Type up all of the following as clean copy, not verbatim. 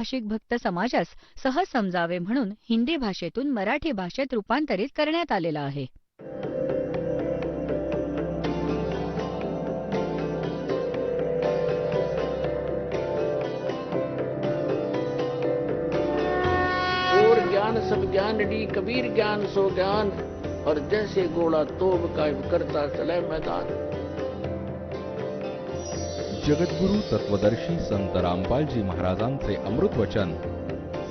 भाषिक भक्त समाजास सहज समजावे म्हणून हिंदी भाषेतून मराठी भाषेत रूपांतरित करण्यात आलेला आहे. और ज्ञान सब ज्ञानडी कबीर ज्ञान सो ज्ञान और जैसे गोला तोब कायम करता चले मैदान. जगद्गुरु तत्वदर्शी संत रामपालजी महाराजांचे अमृत वचन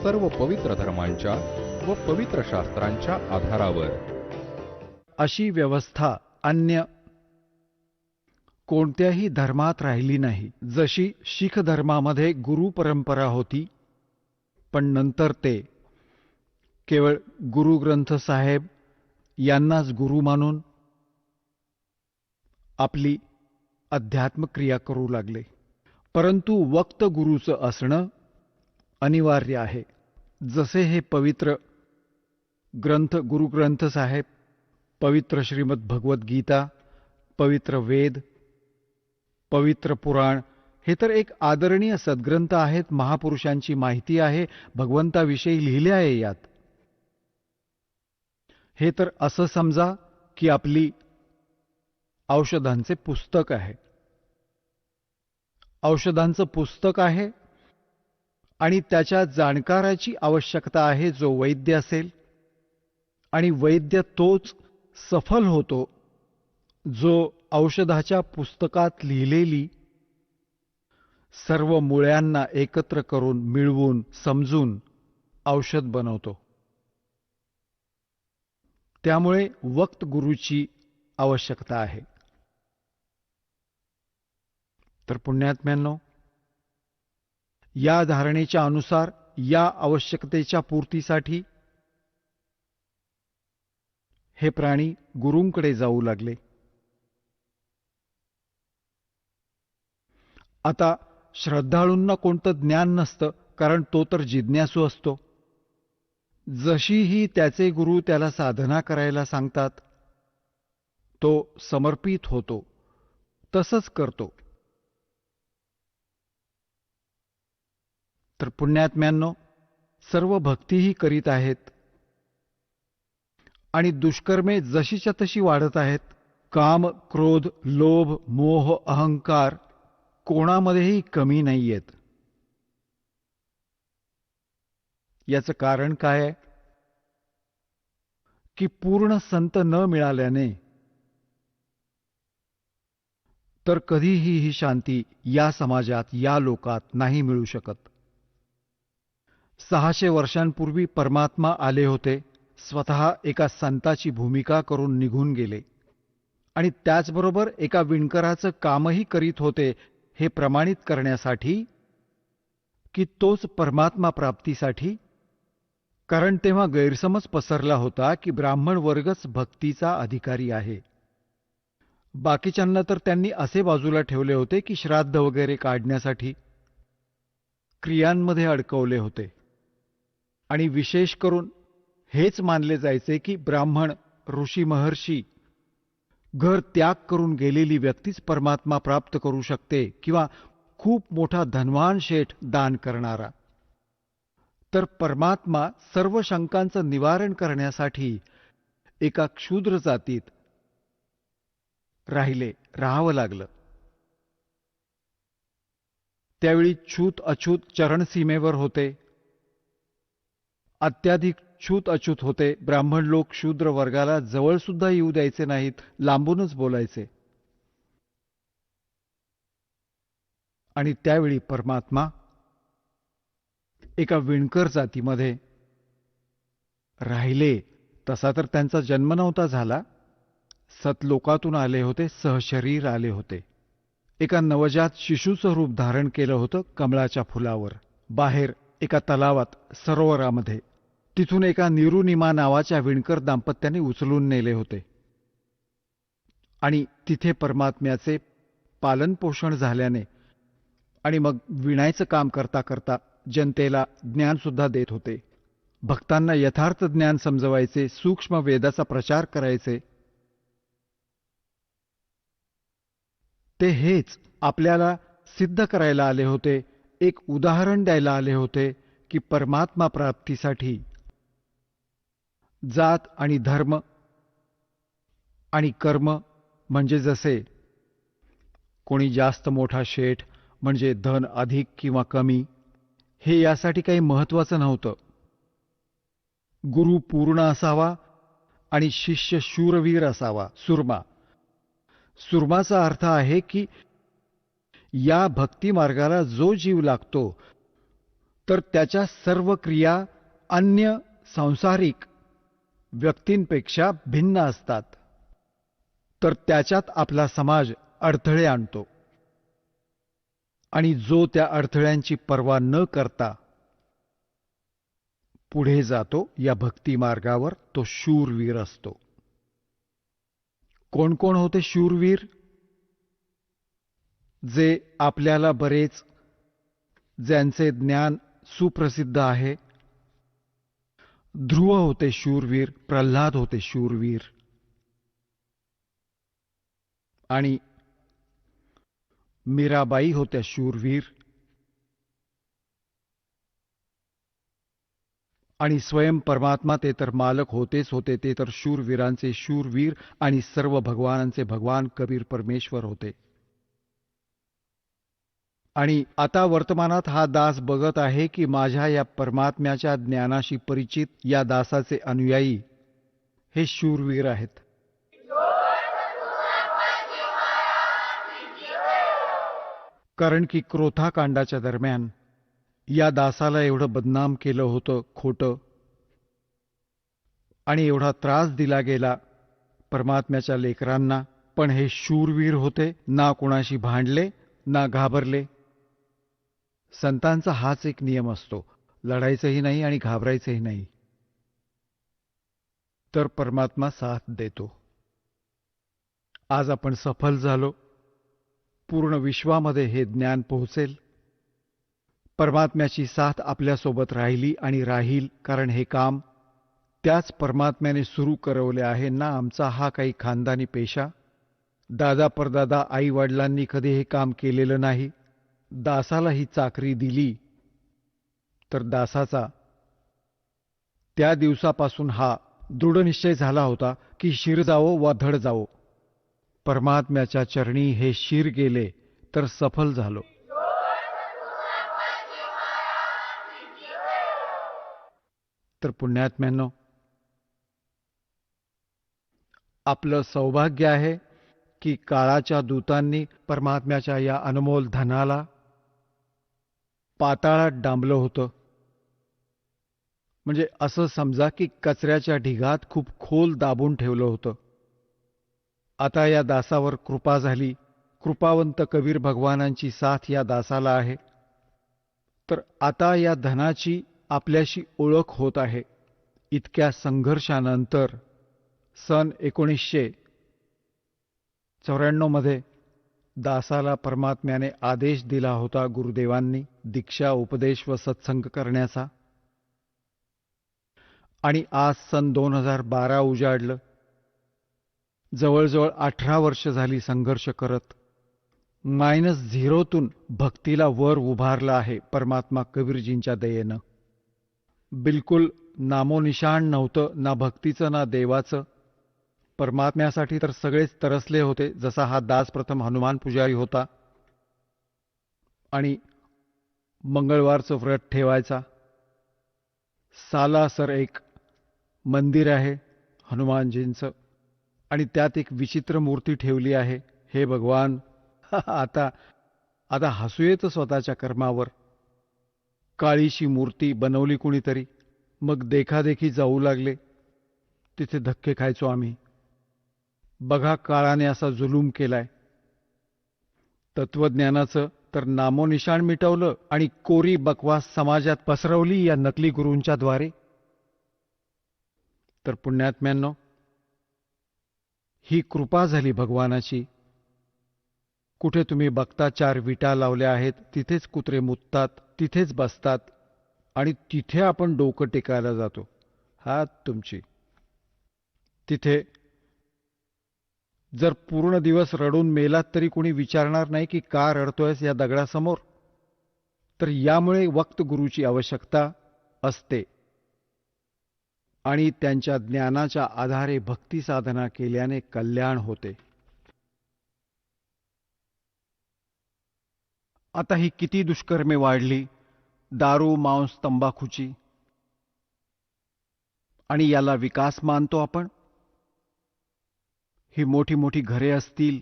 सर्व पवित्र धर्मांच्या व पवित्र शास्त्रांच्या आधारावर. अशी व्यवस्था अन्य कोणत्याही धर्मात राहिली नाही. जशी शीख धर्मामध्ये गुरु परंपरा होती, पण नंतर ते केवळ गुरु ग्रंथ साहेब यांनाच गुरु मानून आपली अध्यात्म क्रिया करू लागले. परंतु वक्त गुरुचं असणं अनिवार्य आहे. जसे हे पवित्र ग्रंथ गुरु ग्रंथ साहेब, पवित्र श्रीमद भगवत गीता, पवित्र वेद, पवित्र पुराण हे तर एक आदरणीय सद्ग्रंथ आहेत. महापुरुषांची माहिती आहे, भगवंताविषयी लिहिले आहे यात. हे तर असं समजा की आपली औषधांचे पुस्तक आहे. औषधांचं पुस्तक आहे आणि त्याच्या जाणकाराची आवश्यकता आहे जो वैद्य असेल, आणि वैद्य तोच सफल होतो जो औषधाच्या पुस्तकात लिहिलेली सर्व मुळ्यांना एकत्र करून मिळवून समजून औषध बनवतो. त्यामुळे वक्त गुरुची आवश्यकता आहे. तर पुण्यात्म्यांनो, या धारणेच्या अनुसार या आवश्यकतेच्या पूर्तीसाठी हे प्राणी गुरूंकडे जाऊ लागले. आता श्रद्धाळूंना कोणतं ज्ञान नसतं, कारण तो तर जिज्ञासू असतो. जशीही त्याचे गुरु त्याला साधना करायला सांगतात तो समर्पित होतो, तसंच करतो. तर पुण्यात्म्यांनो, सर्व भक्तीही करीत आहेत आणि दुष्कर्मे जशीच्या तशी वाढत आहेत. काम, क्रोध, लोभ, मोह, अहंकार कोणामध्येही कमी नाहीयेत. याचं कारण काय आहे? की पूर्ण संत न मिळाल्याने तर कधीही ही शांती या समाजात, या लोकात नाही मिळू शकत. 600 वर्षांपूर्वी परमात्मा आले होते, स्वतः एका संताची भूमिका करून निघून गेले आणि त्याचबरोबर एका विणकराचं कामही करीत होते, हे प्रमाणित करण्यासाठी की तोच परमात्मा प्राप्तीसाठी. कारण तेव्हा गैरसमज पसरला होता की ब्राह्मण वर्गच भक्तीचा अधिकारी आहे. बाकीच्यांना तर त्यांनी असे बाजूला ठेवले होते की श्राद्ध वगैरे काढण्यासाठी क्रियांमध्ये अडकवले होते, आणि विशेष करून हेच मानले जायचे की ब्राह्मण, ऋषी, महर्षी, घर त्याग करून गेलेली व्यक्तीच परमात्मा प्राप्त करू शकते, किंवा खूप मोठा धनवान शेठ दान करणारा. तर परमात्मा सर्व शंकांचं निवारण करण्यासाठी एका क्षुद्र जातीत राहावं लागलं. त्यावेळी छूत अछूत चरणसीमेवर होते, अत्याधिक छूत अछूत होते. ब्राह्मण लोक शूद्र वर्गाला जवळ सुद्धा येऊ द्यायचे नाहीत, लांबूनच बोलायचे. आणि त्यावेळी परमात्मा एका विणकर जातीमध्ये राहिले. तसा तर त्यांचा जन्म नव्हता झाला, सतलोकातून आले होते, सहशरीर आले होते. एका नवजात शिशूचं रूप धारण केलं होतं कमळाच्या फुलावर, बाहेर एका तलावात, सरोवरामध्ये. तिथून एका निरुनिमा नावाच्या विणकर दाम्पत्याने उचलून नेले होते आणि तिथे परमात्म्याचे पालनपोषण झाल्याने आणि मग विणायचं काम करता करता जनतेला ज्ञान सुद्धा देत होते. भक्तांना यथार्थ ज्ञान समजवायचे, सूक्ष्म वेदाचा प्रचार करायचे. ते हेच आपल्याला सिद्ध करायला आले होते एक उदाहरण द्यायला आले होते की परमात्मा प्राप्तीसाठी जात आणि धर्म आणि कर्म म्हणजे जसे कोणी जास्त मोठा शेठ म्हणजे धन अधिक किंवा कमी हे यासाठी काही महत्वाचं नव्हतं. गुरु पूर्ण असावा आणि शिष्य शूरवीर असावा. सुरमाचा अर्थ आहे की या भक्ती मार्गाला जो जीव लागतो तर त्याच्या सर्व क्रिया अन्य सांसारिक व्यक्तींपेक्षा भिन्न असतात, तर त्याच्यात आपला समाज अडथळे आणतो आणि जो त्या अडथळ्यांची पर्वा न करता पुढे जातो या भक्ती मार्गावर तो शूरवीर असतो. कोण कोण होते शूरवीर? जे आपल्याला बरेच, ज्यांचे ज्ञान सुप्रसिद्ध आहे. ध्रुव होते शूरवीर, प्रल्हाद होते शूरवीर, आणि मीराबाई होत्या शूरवीर, आणि स्वयं परमात्मा ते तर मालक होतेच होते, ते तर शूरवीरांचे शूरवीर आणि सर्व भगवानांचे भगवान कबीर परमेश्वर होते. आणि आता वर्तमानात हा दास बघत आहे की माझ्या या परमात्म्याच्या ज्ञानाशी परिचित या दासाचे अनुयायी हे शूरवीर आहेत. कारण की क्रोधाकांडाच्या दरम्यान या दासाला एवढं बदनाम केलं होतं खोटं, आणि एवढा त्रास दिला गेला परमात्म्याच्या लेकरांना, पण हे शूरवीर होते. ना कोणाशी भांडले ना घाबरले. संतांचा हाच एक नियम असतो, लढायचंही नाही आणि घाबरायचंही नाही, तर परमात्मा साथ देतो. आज आपण सफल झालो. पूर्ण विश्वामध्ये हे ज्ञान पोहोचेल. परमात्म्याची साथ आपल्यासोबत राहिली आणि राहील, कारण हे काम त्याच परमात्म्याने सुरू करवले आहे ना. आमचा हा काही खानदानी पेशा, दादा परदादा आई वडिलांनी कधी हे काम केलेलं नाही. दासाला ही चाकरी दिली तर दासाचा त्या दिवसापासून हा दृढनिश्चय झाला होता की शिर जावो वा धड जावो, परमात्म्याच्या चरणी हे शिर गेले तर सफल झालो. तर पुण्यात्म्यांनो, आपलं सौभाग्य आहे की काळाच्या दूतांनी परमात्म्याच्या या अनमोल धनाला पाताळात डांबलं होतं. म्हणजे असं समजा की कचऱ्याच्या ढिगात खूप खोल दाबून ठेवलं होतं. आता या दासावर कृपा झाली. कृपावंत कबीर भगवानांची साथ या दासाला आहे. तर आता या धनाची आपल्याशी ओळख होत आहे. इतक्या संघर्षानंतर सन 1994 मध्ये दासाला परमात्म्याने आदेश दिला होता गुरुदेवांनी दीक्षा, उपदेश व सत्संग करण्याचा. आणि आज सन 2012 उजाडलं. जवळजवळ 18 वर्ष झाली संघर्ष करत -0तून भक्तीला वर उभारलं आहे परमात्मा कबीरजींच्या दयेनं. बिलकुल नामोनिशाण नव्हतं, ना भक्तीचं ना देवाचं. परमात्म्यासाठी तर सगळेच तरसले होते. जसा हा दास प्रथम हनुमान पुजारी होता आणि मंगळवारचं व्रत ठेवायचा. सालासर एक मंदिर आहे हनुमानजींचं, आणि त्यात एक विचित्र मूर्ती ठेवली आहे. हे भगवान, आता हसू येतं स्वतःच्या कर्मावर. काळीशी मूर्ती बनवली कुणीतरी, मग देखादेखी जाऊ लागले. तिथे धक्के खायचो आम्ही. बघा, काळाने असा जुलूम केलाय. तत्वज्ञानाचं तर नामोनिशाण मिटवलं आणि कोरी बकवास समाजात पसरवली या नकली गुरूंच्या द्वारे. तर पुण्यात्म्यांनो, ही कृपा झाली भगवानाची. कुठे तुम्ही बघता 4 विटा लावल्या आहेत, तिथेच कुत्रे मुततात, तिथेच बसतात, आणि तिथे आपण डोकं टेकायला जातो. हात तुमची. तिथे जर पूर्ण दिवस रडून मेलात तरी कोणी विचारणार नाही की का रडतोयस या दगडासमोर. तर यामुळे वक्त गुरूची आवश्यकता असते आणि त्यांच्या ज्ञानाच्या आधारे भक्ती साधना केल्याने कल्याण होते. आता ही किती दुष्कर्मे वाढली, दारू, मांस, तंबाखूची, आणि याला विकास मानतो आपण. ही मोठी मोठी घरे असतील,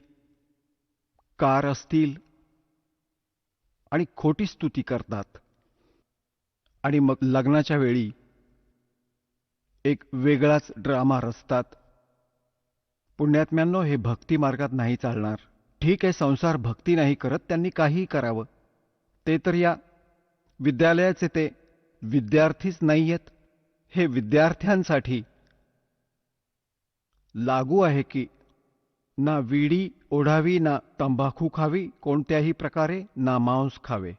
कार असतील, आणि खोटी स्तुती करतात. आणि मग लग्नाच्या वेळी एक वेगळाच ड्रामा रचतात. पुण्यात्म्यांनो, हे भक्ती मार्गात नाही चालणार. ठीक आहे, संसार भक्ती नाही करत, त्यांनी काहीही करावं. ते तर या विद्यालयाचे ते विद्यार्थीच नाहीयेत. हे विद्यार्थ्यांसाठी लागू आहे की ना विडी ओढावी, ना तंबाखू खावी कोणत्याही प्रकारे, ना मांस खावे,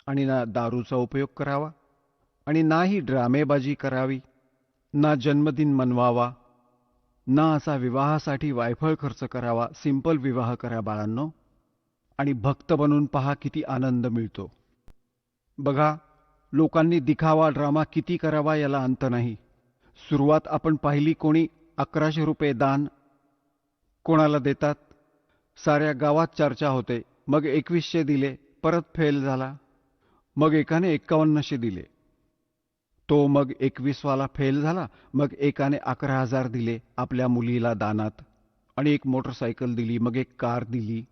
आणि ना दारूचा उपयोग करावा, आणि नाही ड्रामेबाजी करावी, ना जन्मदिन मनवावा, ना असा विवाहासाठी वायफळ खर्च करावा. सिंपल विवाह करा बाळांनो, आणि भक्त बनून पहा किती आनंद मिळतो. बघा, लोकांनी दिखावा ड्रामा किती करावा याला अंत नाही. सुरुवात आपण पाहिली, कोणी 1100 रुपये दान कोणाला देतात, साऱ्या गावात चर्चा होते. मग 2100 दिले, परत फेल झाला. मग एकाने 5100 दिले, तो मग 21 वाला फेल झाला. मग एकाने 11,000 दिले आपल्या मुलीला दानात, आणि एक मोटरसायकल दिली, मग एक कार दिली.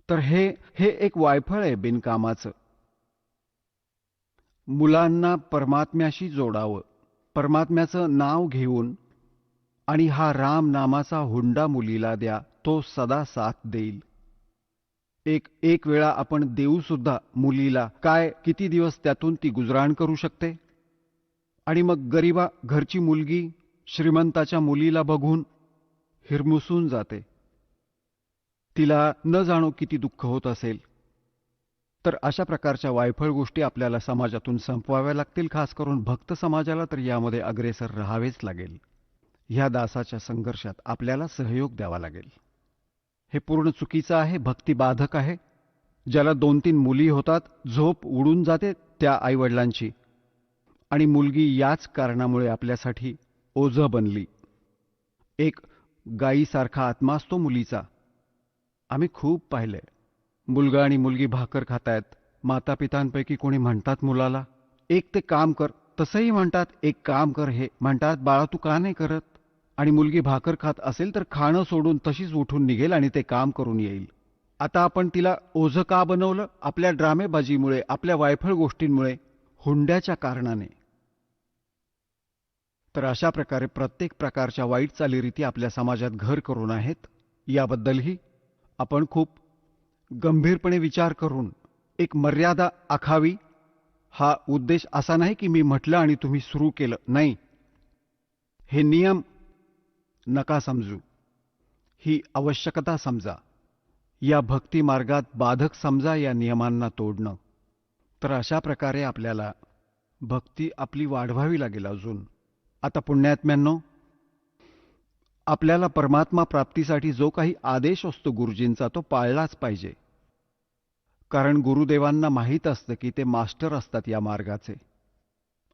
तर हे एक वायफळ आहे बिनकामाचं. मुलांना परमात्म्याशी जोडावं, परमात्म्याचं नाव घेऊन, आणि हा राम नामाचा हुंडा मुलीला द्या, तो सदा साथ देईल. एक वेळा आपण देऊ सुद्धा मुलीला, काय किती दिवस त्यातून ती गुजराण करू शकते. आणि मग गरीबा घरची मुलगी श्रीमंताच्या मुलीला बघून हिरमुसून जाते. तिला न जाणो किती दुःख होत असेल. तर अशा प्रकारच्या वायफळ गोष्टी आपल्याला समाजातून संपवाव्या लागतील. खास करून भक्त समाजाला तर यामध्ये अग्रेसर राहावेच लागेल. ह्या दासाच्या संघर्षात आपल्याला सहयोग द्यावा लागेल. हे पूर्ण चुकीचं आहे, भक्तिबाधक आहे. ज्याला 2-3 मुली होतात, झोप उडून जाते त्या आईवडिलांची, आणि मुलगी याच कारणामुळे आपल्यासाठी ओझं बनली. एक गायीसारखा आत्मा असतो मुलीचा. आम्ही खूप पाहिलंय. मुलगा आणि मुलगी भाकर खातायत. मातापितांपैकी कोणी म्हणतात मुलाला, एक ते काम कर, तसंही म्हणतात एक काम कर, हे म्हणतात बाळा तू का नाही करत. आणि मुलगी भाकर खात असेल तर खाणं सोडून तशीच उठून निघेल आणि ते काम करून येईल. आता आपण तिला ओझं का बनवलं? आपल्या ड्रामेबाजीमुळे, आपल्या वायफळ गोष्टींमुळे, हुंड्याच्या कारणाने. तर अशा प्रकारे प्रत्येक प्रकारच्या वाईट चालीरीती आपल्या समाजात घर करून आहेत. याबद्दलही आपण खूप गंभीरपणे विचार करून एक मर्यादा आखावी. हा उद्देश असा नाही की मी म्हटलं आणि तुम्ही सुरू केलं, नाही. हे नियम नका समजू, ही आवश्यकता समजा. या भक्ती मार्गात बाधक समजा या नियमांना तोडणं. तर अशा प्रकारे आपल्याला भक्ती आपली वाढवावी लागेल अजून. आता पुण्यात्म्यांनो, आपल्याला परमात्मा प्राप्तीसाठी जो काही आदेश असतो गुरुजींचा, तो पाळलाच पाहिजे. कारण गुरुदेवांना माहीत असतं की ते मास्टर असतात या मार्गाचे.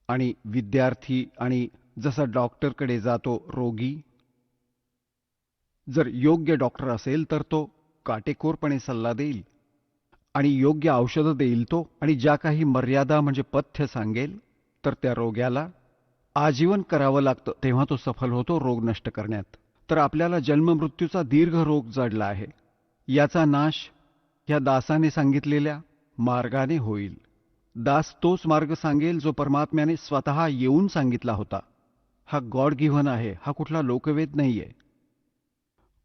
आणि विद्यार्थी, आणि जसा डॉक्टरकडे जातो रोगी, जर योग्य डॉक्टर असेल तर तो काटेकोरपणे सल्ला देईल आणि योग्य औषधं देईल तो, आणि ज्या काही मर्यादा म्हणजे पथ्य सांगेल, तर त्या रोग्याला आजीवन करावं लागतं, तेव्हा तो सफल होतो रोग नष्ट करण्यात. तर आपल्याला जन्ममृत्यूचा दीर्घ रोग जडला आहे. याचा नाश ह्या दासाने सांगितलेल्या मार्गाने होईल. दास तोच मार्ग सांगेल जो परमात्म्याने स्वतः येऊन सांगितला होता. हा गॉड गिव्हन आहे, हा कुठला लोकवेद नाहीये,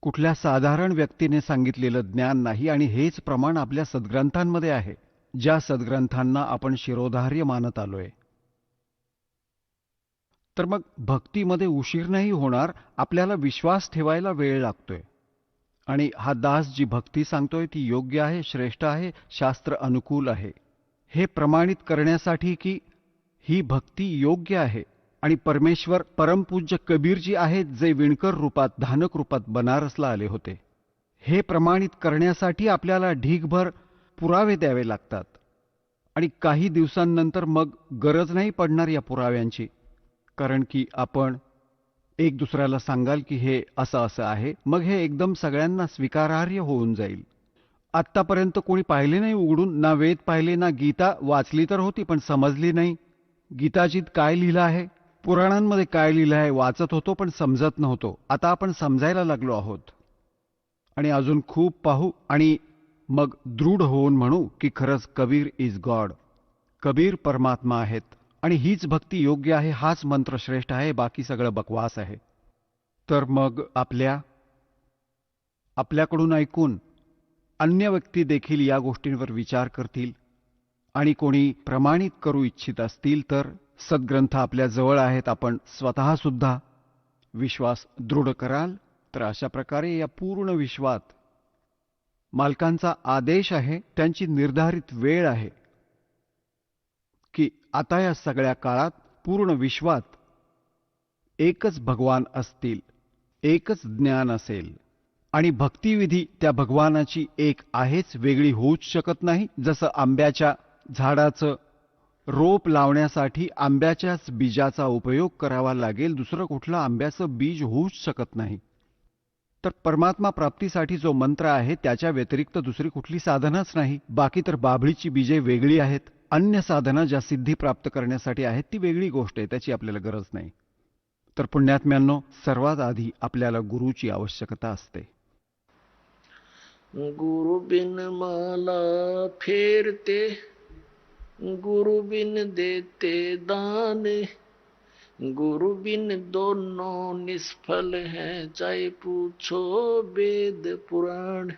कुठल्या साधारण व्यक्तीने सांगितलेलं ज्ञान नाही. आणि हेच प्रमाण आपल्या सद्ग्रंथांमध्ये आहे, ज्या सद्ग्रंथांना आपण शिरोधार्य मानत आलोय. तर मग भक्तीमध्ये उशीर नाही होणार, आपल्याला विश्वास ठेवायला वेळ लागतोय. आणि हा दास जी भक्ती सांगतोय ती योग्य आहे, श्रेष्ठ आहे, शास्त्र अनुकूल आहे, हे प्रमाणित करण्यासाठी की ही भक्ती योग्य आहे. आणि परमेश्वर परमपूज्य कबीरजी आहेत, जे विणकर रूपात, धानक रूपात बनारसला आले होते. हे प्रमाणित करण्यासाठी आपल्याला ढीगभर पुरावे द्यावे लागतात. आणि काही दिवसांनंतर मग गरज नाही पडणार या पुराव्यांची, कारण की आपण एक दुसऱ्याला सांगाल की हे असं असं आहे, मग हे एकदम सगळ्यांना स्वीकारार्ह होऊन जाईल. आत्तापर्यंत कोणी पाहिले नाही उघडून, ना वेद पाहिले ना गीता वाचली तर होती पण समजली नाही. गीताजीत काय लिहिलं आहे, पुराणांमध्ये काय लिहिलं आहे वाचत होतो पण समजत नव्हतो. आता आपण समजायला लागलो आहोत आणि अजून खूप पाहू आणि मग दृढ होऊन म्हणू की खरंच कबीर इज गॉड, कबीर परमात्मा आहेत आणि हीच भक्ती योग्य आहे, हाच मंत्र श्रेष्ठ आहे, बाकी सगळं बकवास आहे. तर मग आपल्याकडून ऐकून अन्य व्यक्ती देखील या गोष्टींवर विचार करतील आणि कोणी प्रमाणित करू इच्छित असतील तर सद्ग्रंथ आपल्या जवळ आहेत, आपण स्वतः सुद्धा विश्वास दृढ कराल. तर अशा प्रकारे या पूर्ण विश्वात मालकांचा आदेश आहे, त्यांची निर्धारित वेळ आहे की आता या सगळ्या काळात पूर्ण विश्वात एकच भगवान असतील, एकच ज्ञान असेल आणि भक्तिविधी त्या भगवानाची एक आहेच, वेगळी होऊच शकत नाही. जसं आंब्याच्या झाडाचं रोप लावण्यासाठी आंब्याच्याच बीजाचा उपयोग करावा लागेल, दुसरं कुठलं आंब्याचं बीज होऊच शकत नाही. तर परमात्मा प्राप्तीसाठी जो मंत्र आहे त्याच्या व्यतिरिक्त दुसरी कुठली साधनच नाही. बाकी तर बाभळीची बीजे वेगळी आहेत, अन्य साधना ज्या सिद्धी प्राप्त करण्यासाठी आहेत ती वेगळी गोष्ट आहे, त्याची आपल्याला गरज नाही. तर पुण्यात्म्यांनो, सर्वात आधी आपल्याला गुरुची आवश्यकता असते. गुरु बिन माला फेरते, गुरु बिन देते दान, गुरु बिन दोनों निष्फल हैं, चाहे पूछो वेद पुराण।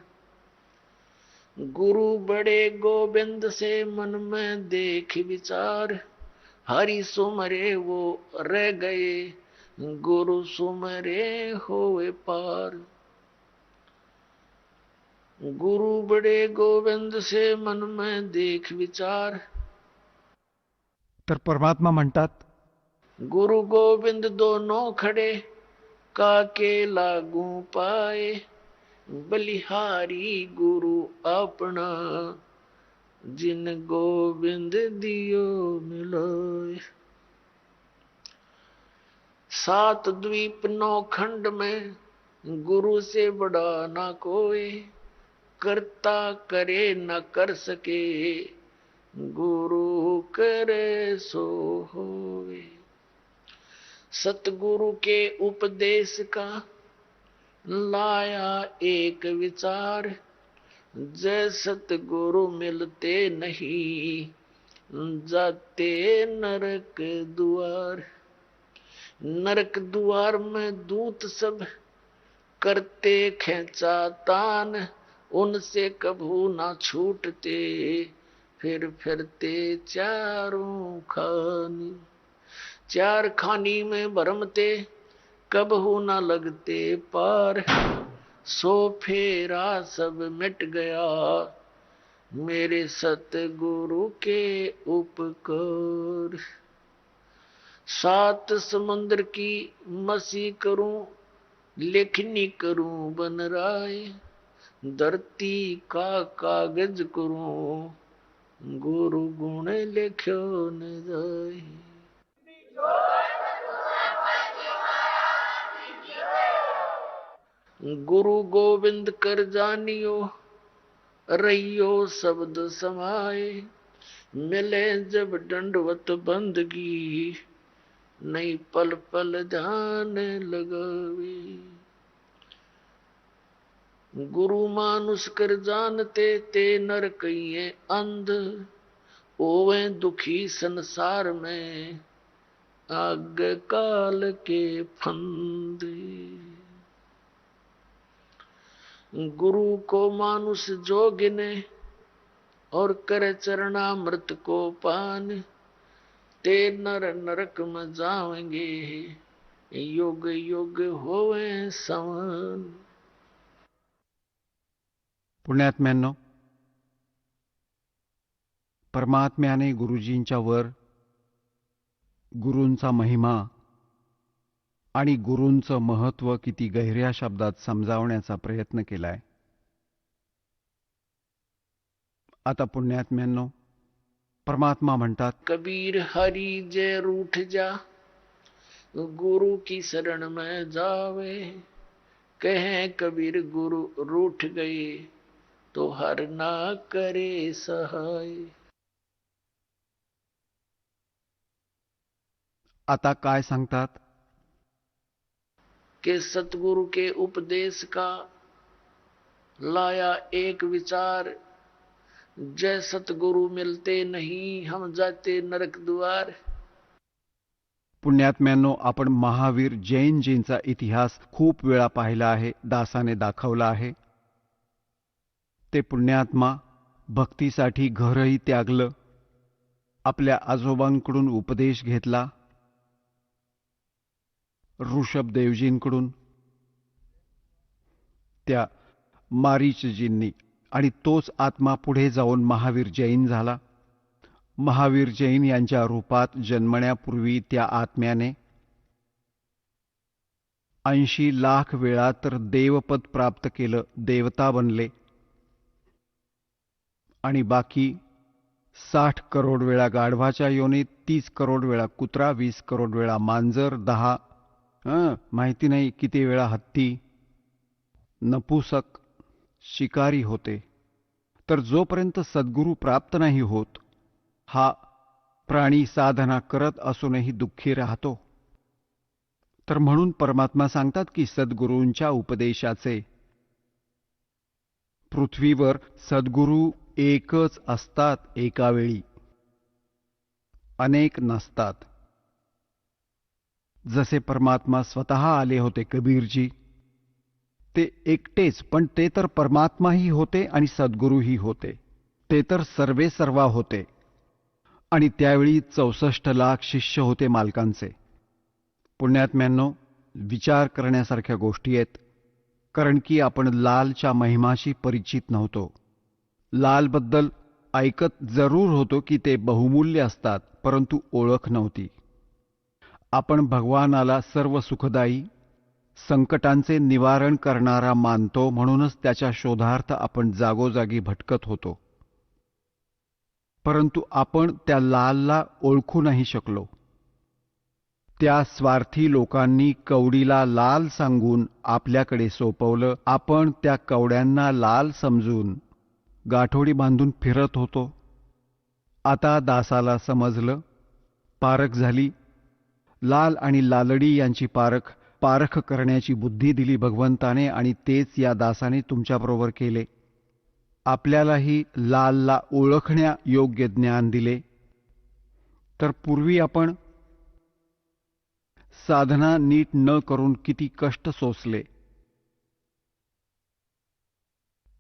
गुरु बड़े गोविंद से मन में देख विचार, हरि सुमरे वो रह गए, गुरु सुमरे होए पार। गुरु बड़े गोविंद से मन में देख विचार। तर परमात्मा म्हणतात, गुरु गोविंद दोनों खड़े, काके लागू पाए, बलिहारी गुरु अपना, जिन गोविंद दियो मिलोय। सात द्वीप नौ खंड में गुरु से बड़ा ना कोई, करता करे न कर सके, गुरु करे सो होवे। सतगुरु के उपदेश का लाया एक विचार, जय सतगुरु मिलते नहीं, जाते नरक द्वार। नरक द्वार में दूत सब करते खेचा तान, उनसे कभू ना छूटते, फिर फिरते चारों खानी। चार खानी में भरमते, कबहू ना लगते पार, सो फेरा सब मिट गया, मेरे सतगुरु के उपकार। सात समुद्र की मसी करूं, लेखनी करूं बन राय, धरती का कागज करूं, गुरु गुण लिख्यो न जाय। गुरु गोविंद कर जानियो, रहियो शब्द समाए, मिले जब दंडवत बंदगी, नहीं पल पल ध्यान लगावे। गुरु मानुष कर जानते, ते नर कहिए अंध, ओवे दुखी संसार में, आग काल के फंदे। गुरु को मानुष जो गिने, और करे चरणामृत को पान, ते नर नरक में जाएंगे, युग युग होवे समान। पुण्यात्म्यांनो, परमात्म्याने गुरुजींच्या वर गुरूंचा महिमा आणि गुरूंचं महत्त्व किती गहिऱ्या शब्दात समजावण्याचा प्रयत्न केलाय. आता पुण्यात्म्यांनो, परमात्मा म्हणतात, कबीर हरि जय रूठ जा, गुरु की शरण में जावे। कहें कबीर गुरु रूठ गए, तो हर ना करे सहाय। आता काय सांगतात? के सतगुरु के उपदेश का लाया एक विचार, जय सतगुरु मिलते नहीं हम जाते नरक द्वार। पुण्यात्म्यांनो, आपण महावीर जैनजींचा इतिहास खूप वेळा पाहिला आहे, दासाने दाखवला आहे. ते पुण्यात्मा भक्तीसाठी घरही त्यागलं, आपल्या आजोबांकडून उपदेश घेतला, ऋषभदेवजींकडून, त्या मारीचजींनी, आणि तोच आत्मा पुढे जाऊन महावीर जैन झाला. महावीर जैन यांच्या रूपात जन्मण्यापूर्वी त्या आत्म्याने 80 लाख वेळा तर देवपद प्राप्त केलं, देवता बनले, आणि बाकी 60 करोड वेळा गाढवाच्या योनीत, 30 करोड वेळा कुत्रा, 20 करोड वेळा मांजर, 10 माहिती नाही किती वेळा हत्ती, नपुसक, शिकारी होते. तर जोपर्यंत सद्गुरू प्राप्त नाही होत, हा प्राणी साधना करत असूनही दुःखी राहतो. तर म्हणून परमात्मा सांगतात की सद्गुरूंच्या उपदेशाचे, पृथ्वीवर सद्गुरू एकच असतात एका वेळी, अनेक नसतात. जसे परमात्मा स्वतः आले होते कबीरजी, ते एकटेच, पण ते तर परमात्माही होते आणि सद्गुरूही होते. ते तर सर्वे सर्वा होते. आणि त्यावेळी 64 लाख शिष्य होते मालकांचे. पुण्यात्म्यांनो, विचार करण्यासारख्या गोष्टी आहेत, कारण की आपण लालच्या महिमाशी परिचित नव्हतो. लालबद्दल ऐकत जरूर होतो की ते बहुमूल्य असतात, परंतु ओळख नव्हती. आपण भगवानाला सर्व सुखदायी, संकटांचे निवारण करणारा मानतो, म्हणूनच त्याच्या शोधार्थ आपण जागोजागी भटकत होतो. परंतु आपण त्या लालला ओळखू नाही शकलो. त्या स्वार्थी लोकांनी कवडीला लाल सांगून आपल्याकडे सोपवलं. आपण त्या कवड्यांना लाल समजून गाठोडी बांधून फिरत होतो. आता दासाला समजलं, पारख झाली. लाल आणि लालडी यांची पारख करण्याची बुद्धी दिली भगवंताने, आणि तेच या दासाने तुमच्याबरोबर केले. आपल्यालाही लालला ओळखण्या योग्य ज्ञान दिले. तर पूर्वी आपण साधना नीट न करून किती कष्ट सोसले.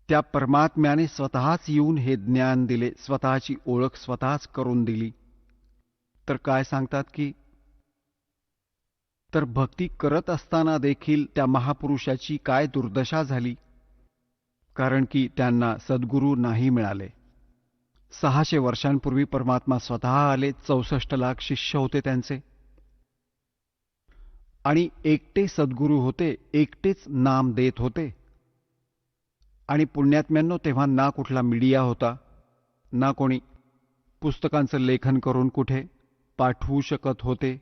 त्या परमात्म्याने स्वतःच येऊन हे ज्ञान दिले, स्वतःची ओळख स्वतःच करून दिली. तर काय सांगतात की, तर भक्ती करत असताना देखील त्या महापुरुषाची काय दुर्दशा झाली, कारण की त्यांना सद्गुरू नाही मिळाले. 600 वर्षांपूर्वी परमात्मा स्वतः आले, 64 लाख शिष्य होते त्यांचे, आणि एकटे सद्गुरू होते, एकटेच नाम देत होते. आणि पुण्यात्म्यांनो, तेव्हा ना कुठला मीडिया होता, ना कोणी पुस्तकांचं लेखन करून कुठे पाठवू शकत होते.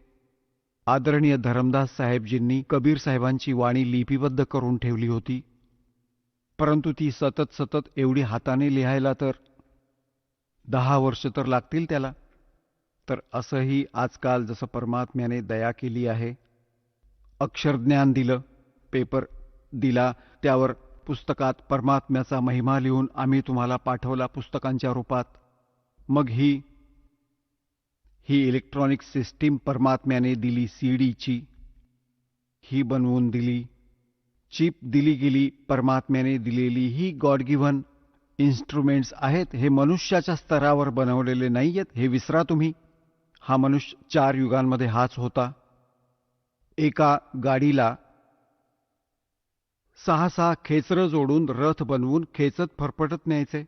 आदरणीय धरमदास साहेबजींनी कबीर साहेबांची वाणी लिपिबद्ध करून ठेवली होती, परंतु ती सतत एवढी हाताने लिहायला तर 10 वर्ष तर लागतील त्याला. तर असंही आजकाल जसं परमात्म्याने दया केली आहे, अक्षरज्ञान दिलं, पेपर दिला, त्यावर पुस्तकात परमात्म्याचा महिमा लिहून आम्ही तुम्हाला पाठवला पुस्तकांच्या रूपात. मग ही इलेक्ट्रॉनिक सिस्टीम परमात्म्याने दिली, सीडीची ही बनवून दिली, चिप दिली गेली, परमात्म्याने दिलेली ही गॉड गिव्हन इन्स्ट्रुमेंट्स आहेत. हे मनुष्याच्या स्तरावर बनवलेले नाही आहेत, हे विसरा तुम्ही. हा मनुष्य 4 युगांमध्ये हाच होता. एका गाडीला 6 खेचरं जोडून रथ बनवून खेचत फरफटत न्यायचे.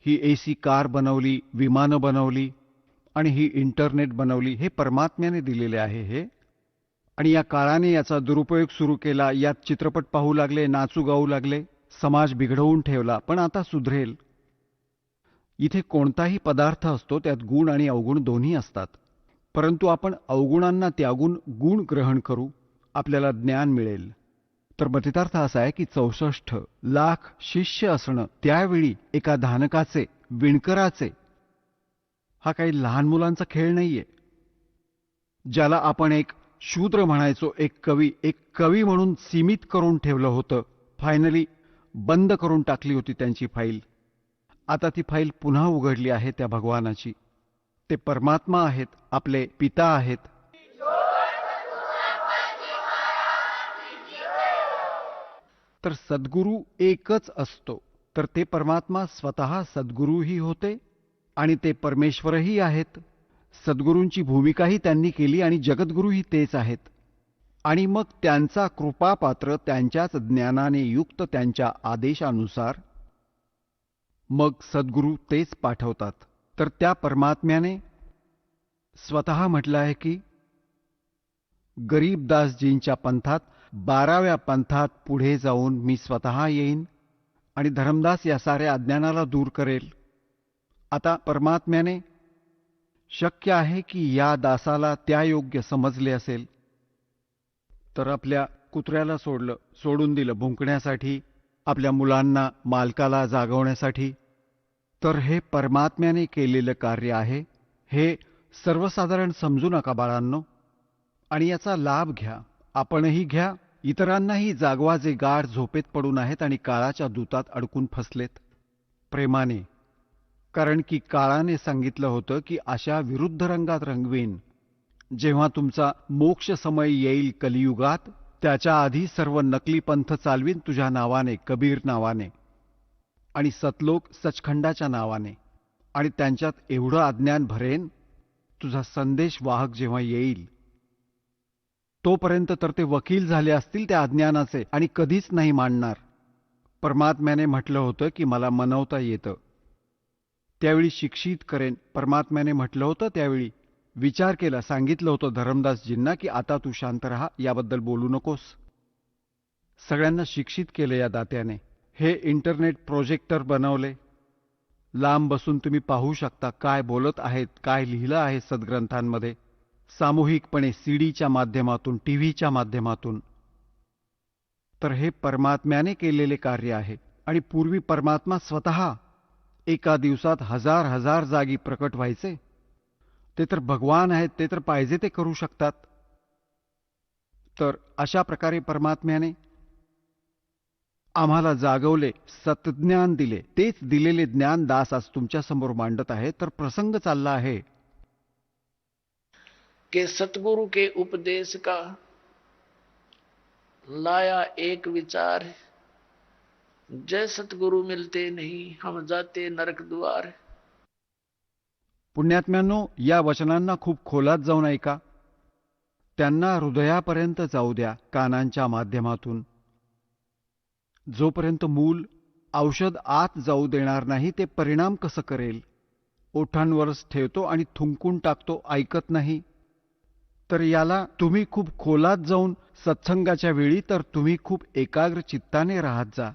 ही एसी कार बनवली, विमानं बनवली, आणि ही इंटरनेट बनवली. हे परमात्म्याने दिलेले आहे हे. आणि या काळाने याचा दुरुपयोग सुरू केला. यात चित्रपट पाहू लागले, नाचू गाऊ लागले, समाज बिघडवून ठेवला. पण आता सुधरेल. इथे कोणताही पदार्थ असतो त्यात गुण आणि अवगुण दोन्ही असतात. परंतु आपण अवगुणांना त्यागून गुण ग्रहण करू, आपल्याला ज्ञान मिळेल. तर मतितार्थ असा आहे की 64 लाख शिष्य असणं त्यावेळी एका धानकाचे, विणकराचे, हा काही लहान मुलांचा खेळ नाहीये. ज्याला आपण एक शूद्र म्हणायचो, एक कवी म्हणून सीमित करून ठेवलं होतं, फायनली बंद करून टाकली होती त्यांची फाईल. आता ती फाईल पुन्हा उघडली आहे त्या भगवानाची. ते परमात्मा आहेत, आपले पिता आहेत. तर सद्गुरू एकच असतो. तर ते परमात्मा स्वतः सद्गुरूही होते आणि ते परमेश्वरही आहेत. सद्गुरूंची भूमिकाही त्यांनी केली आणि जगद्गुरूही तेच आहेत. आणि मग त्यांचा कृपापात्र त्यांच्याच ज्ञानाने युक्त त्यांच्या आदेशानुसार मग सद्गुरू तेच पाठवतात. तर त्या परमात्म्याने स्वतः म्हटलं आहे की गरीबदासजींच्या पंथात 12व्या पंथात पुढे जाऊन मी स्वतः येईन आणि धर्मदास या साऱ्या अज्ञानाला दूर करेल. आता परमात्म्याने शक्य आहे की या दासाला त्या योग्य समजले असेल तर आपल्या कुत्र्याला सोडून दिलं भुंकण्यासाठी, आपल्या मुलांना मालकाला जागवण्यासाठी. तर हे परमात्म्याने केलेलं कार्य आहे. हे सर्वसाधारण समजू नका बाळांनो, आणि याचा लाभ घ्या. आपणही घ्या, इतरांनाही जागवा जे गाढ झोपेत पडून आहेत आणि काळाच्या दूतात अडकून फसलेत. प्रेमाने, कारण की काळाने सांगितलं होतं की अशा विरुद्ध रंगात रंगवीन. जेव्हा तुमचा मोक्ष समय येईल कलियुगात, त्याच्या आधी सर्व नकली पंथ चालवीन तुझ्या नावाने, कबीर नावाने, आणि सतलोक सचखंडाच्या नावाने, आणि त्यांच्यात एवढं अज्ञान भरेन, तुझा संदेश वाहक जेव्हा येईल तोपर्यंत तर ते वकील झाले असतील त्या अज्ञानाचे आणि कधीच नाही मांडणार. परमात्म्याने म्हटलं होतं की मला मनवता येतं, त्यावेळी शिक्षित करेन. परमात्म्याने म्हटलं होतं त्यावेळी विचार केला, सांगितलं होतं धर्मदासजींना की आता तू शांत राहा, याबद्दल बोलू नकोस. सगळ्यांना शिक्षित केलं या दात्याने. हे इंटरनेट प्रोजेक्टर बनवले, लांब बसून तुम्ही पाहू शकता काय बोलत आहेत, काय लिहिलं आहे सद्ग्रंथांमध्ये, सामूहिकपणे सीडीच्या माध्यमातून, टीव्हीच्या माध्यमातून. तर हे परमात्म्याने केलेले कार्य आहे. आणि पूर्वी परमात्मा स्वतः एका दिवसात हजार हजार जागी प्रकट व्हायचे. ते तर भगवान आहेत, ते तर पाहिजे ते करू शकतात. तर अशा प्रकारे परमात्म्याने आम्हाला जागवले, सतज्ञान दिले. तेच दिलेले ज्ञान दास आज तुमच्या समोर मांडत आहे. तर प्रसंग चालला आहे के सतगुरु के उपदेश का लाया एक विचार, जय सतगुरु मिलते नहीं हम जाते नरक द्वार. पुण्यात्म्यांनो, या वचनांना खूप खोलात जाऊन ऐका. त्यांना हृदयापर्यंत जाऊ द्या कानांच्या माध्यमातून. जोपर्यंत मूल औषध आत जाऊ देणार नाही ते परिणाम कसं करेल. ओठांवरच ठेवतो आणि थुंकून टाकतो, ऐकत नाही. तर याला तुम्ही खूप खोलात जाऊन सत्संगाच्या वेळी तर तुम्ही खूप एकाग्र चित्ताने राहत जा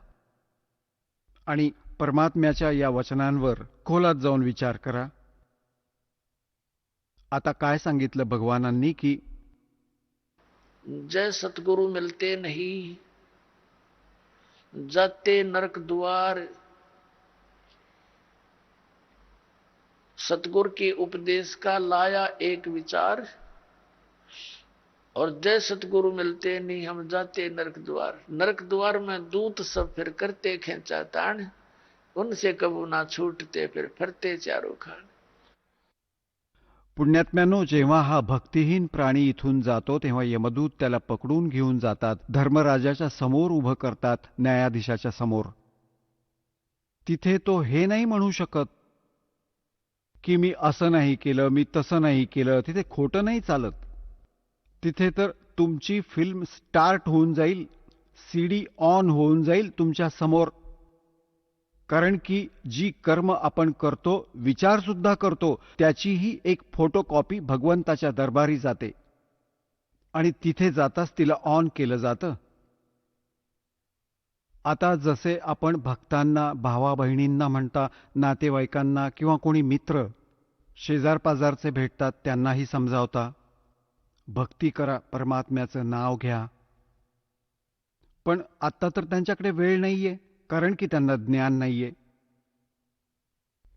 आणि परमात्म्याच्या या वचनांवर खोलात जाऊन विचार करा. आता काय सांगितलं भगवानांनी की जय सतगुरु मिलते नहीं जाते नरक द्वार. सतगुरु के उपदेश का लाया एक विचार, और जय सतगुरु मिलते नहीं हम जाते नरक द्वार. नरक द्वार में दूत सब फिर करते खेचा ताण, उनसे कबू ना छूटते फिर फरते चारों खान. पुण्यात्म्यानो, जेव्हा हा भक्तिहीन प्राणी इथून जातो तेव्हा यमदूत त्याला पकडून घेऊन जातात, धर्मराजाच्या समोर उभं करतात, न्यायाधीशाच्या समोर. तिथे तो हे नाही म्हणू शकत की मी असं नाही केलं, मी तसं नाही केलं. तिथे खोटं नाही चालत. तिथे तर तुमची फिल्म स्टार्ट होऊन जाईल, सीडी ऑन होऊन जाईल तुमच्या समोर. कारण की जी कर्म आपण करतो, विचार सुद्धा करतो, त्याचीही एक फोटोकॉपी भगवंताच्या दरबारी जाते आणि तिथे जाताच तिला ऑन केलं जातं. आता जसे आपण भक्तांना, भावा बहिणींना म्हणता, नातेवाईकांना किंवा कोणी मित्र शेजारपाजारचे भेटतात त्यांनाही समजावता, भक्ती करा, परमात्म्याचं नाव घ्या. पण आत्ता तर त्यांच्याकडे वेळ नाहीये, कारण की त्यांना ज्ञान नाहीये.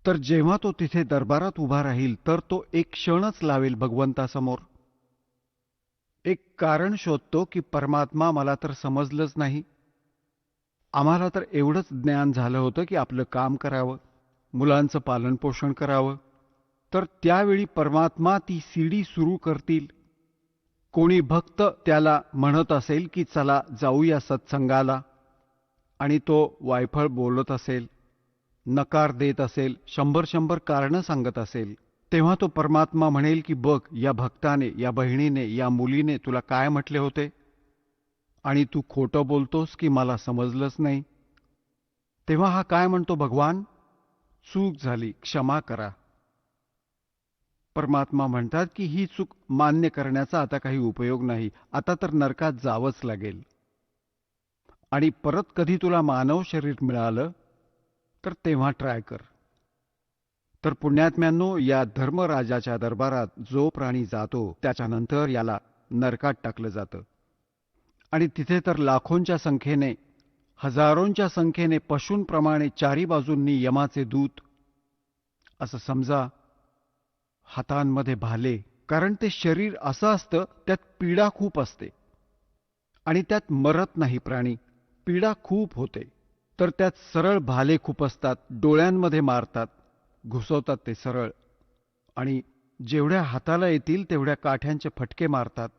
तर जेव्हा तो तिथे दरबारात उभा राहील तर तो एक क्षणच लावेल भगवंतासमोर. एक कारण शोधतो की परमात्मा मला तर समजलंच नाही. आम्हाला तर एवढंच ज्ञान झालं होतं की आपलं काम करावं, मुलांचं पालनपोषण करावं. तर त्यावेळी परमात्मा ती सीडी सुरू करतील. कोणी भक्त त्याला म्हणत असेल की चला जाऊया सत्संगाला, आणि तो वायफळ बोलत असेल, नकार देत असेल, 100 कारणं सांगत असेल, तेव्हा तो परमात्मा म्हणेल की बघ, या भक्ताने, या बहिणीने, या मुलीने तुला काय म्हटले होते, आणि तू खोटं बोलतोस की मला समजलंच नाही. तेव्हा हा काय म्हणतो, भगवान चूक झाली, क्षमा करा. परमात्मा म्हणतात की ही चूक मान्य करण्याचा आता काही उपयोग नाही, आता तर नरकात जावंच लागेल. आणि परत कधी तुला मानव शरीर मिळालं तर तेव्हा ट्राय कर. तर पुण्यात्म्यांनो, या धर्मराजाच्या दरबारात जो प्राणी जातो त्याच्यानंतर याला नरकात टाकलं जातं. आणि तिथे तर लाखोंच्या संख्येने, हजारोंच्या संख्येने पशूंप्रमाणे चारी बाजूंनी यमाचे दूत, असं समजा, हातांमध्ये भाले. कारण ते शरीर असं असतं, त्यात पीडा खूप असते आणि त्यात मरत नाही प्राणी, पीडा खूप होते. तर त्यात सरळ भाले खूप असतात, डोळ्यांमध्ये मारतात, घुसवतात ते सरळ, आणि जेवढ्या हाताला येतील तेवढ्या काठ्यांचे फटके मारतात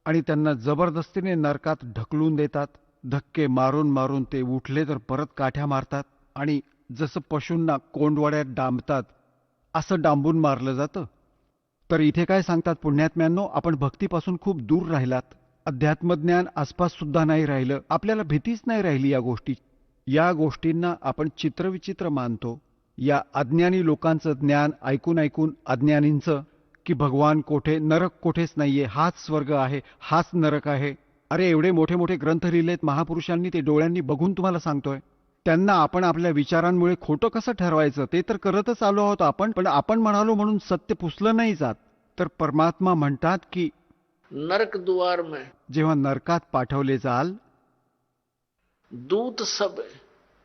आणि त्यांना जबरदस्तीने नरकात ढकलून देतात. धक्के मारून मारून ते उठले तर परत काठ्या मारतात, आणि जसं पशूंना कोंडवाड्यात डांबतात असं डांबून मारलं जातं. तर इथे काय सांगतात पुण्यात्म्यांनो, आपण भक्तीपासून खूप दूर राहिलात, अध्यात्मज्ञान आसपास सुद्धा नाही राहिलं, आपल्याला भीतीच नाही राहिली या गोष्टी. या गोष्टींना आपण चित्रविचित्र मानतो. या अज्ञानी लोकांचं ज्ञान ऐकून ऐकून, अज्ञानींचं, की भगवान कोठे, नरक कोठेच नाहीये, हाच स्वर्ग आहे, हाच नरक आहे. अरे एवढे मोठे मोठे ग्रंथ लिहिलेत महापुरुषांनी, ते डोळ्यांनी बघून तुम्हाला सांगतोय. त्यांना आपण आपल्या विचारांमुळे खोटं कसं ठरवायचं ते तर करतच आलो आहोत आपण, पण आपण म्हणालो म्हणून सत्य पुसलं नाही जात. तर परमात्मा म्हणतात की नरक द्वार में जेव्हा नरकात पाठवले जाल, दूत सब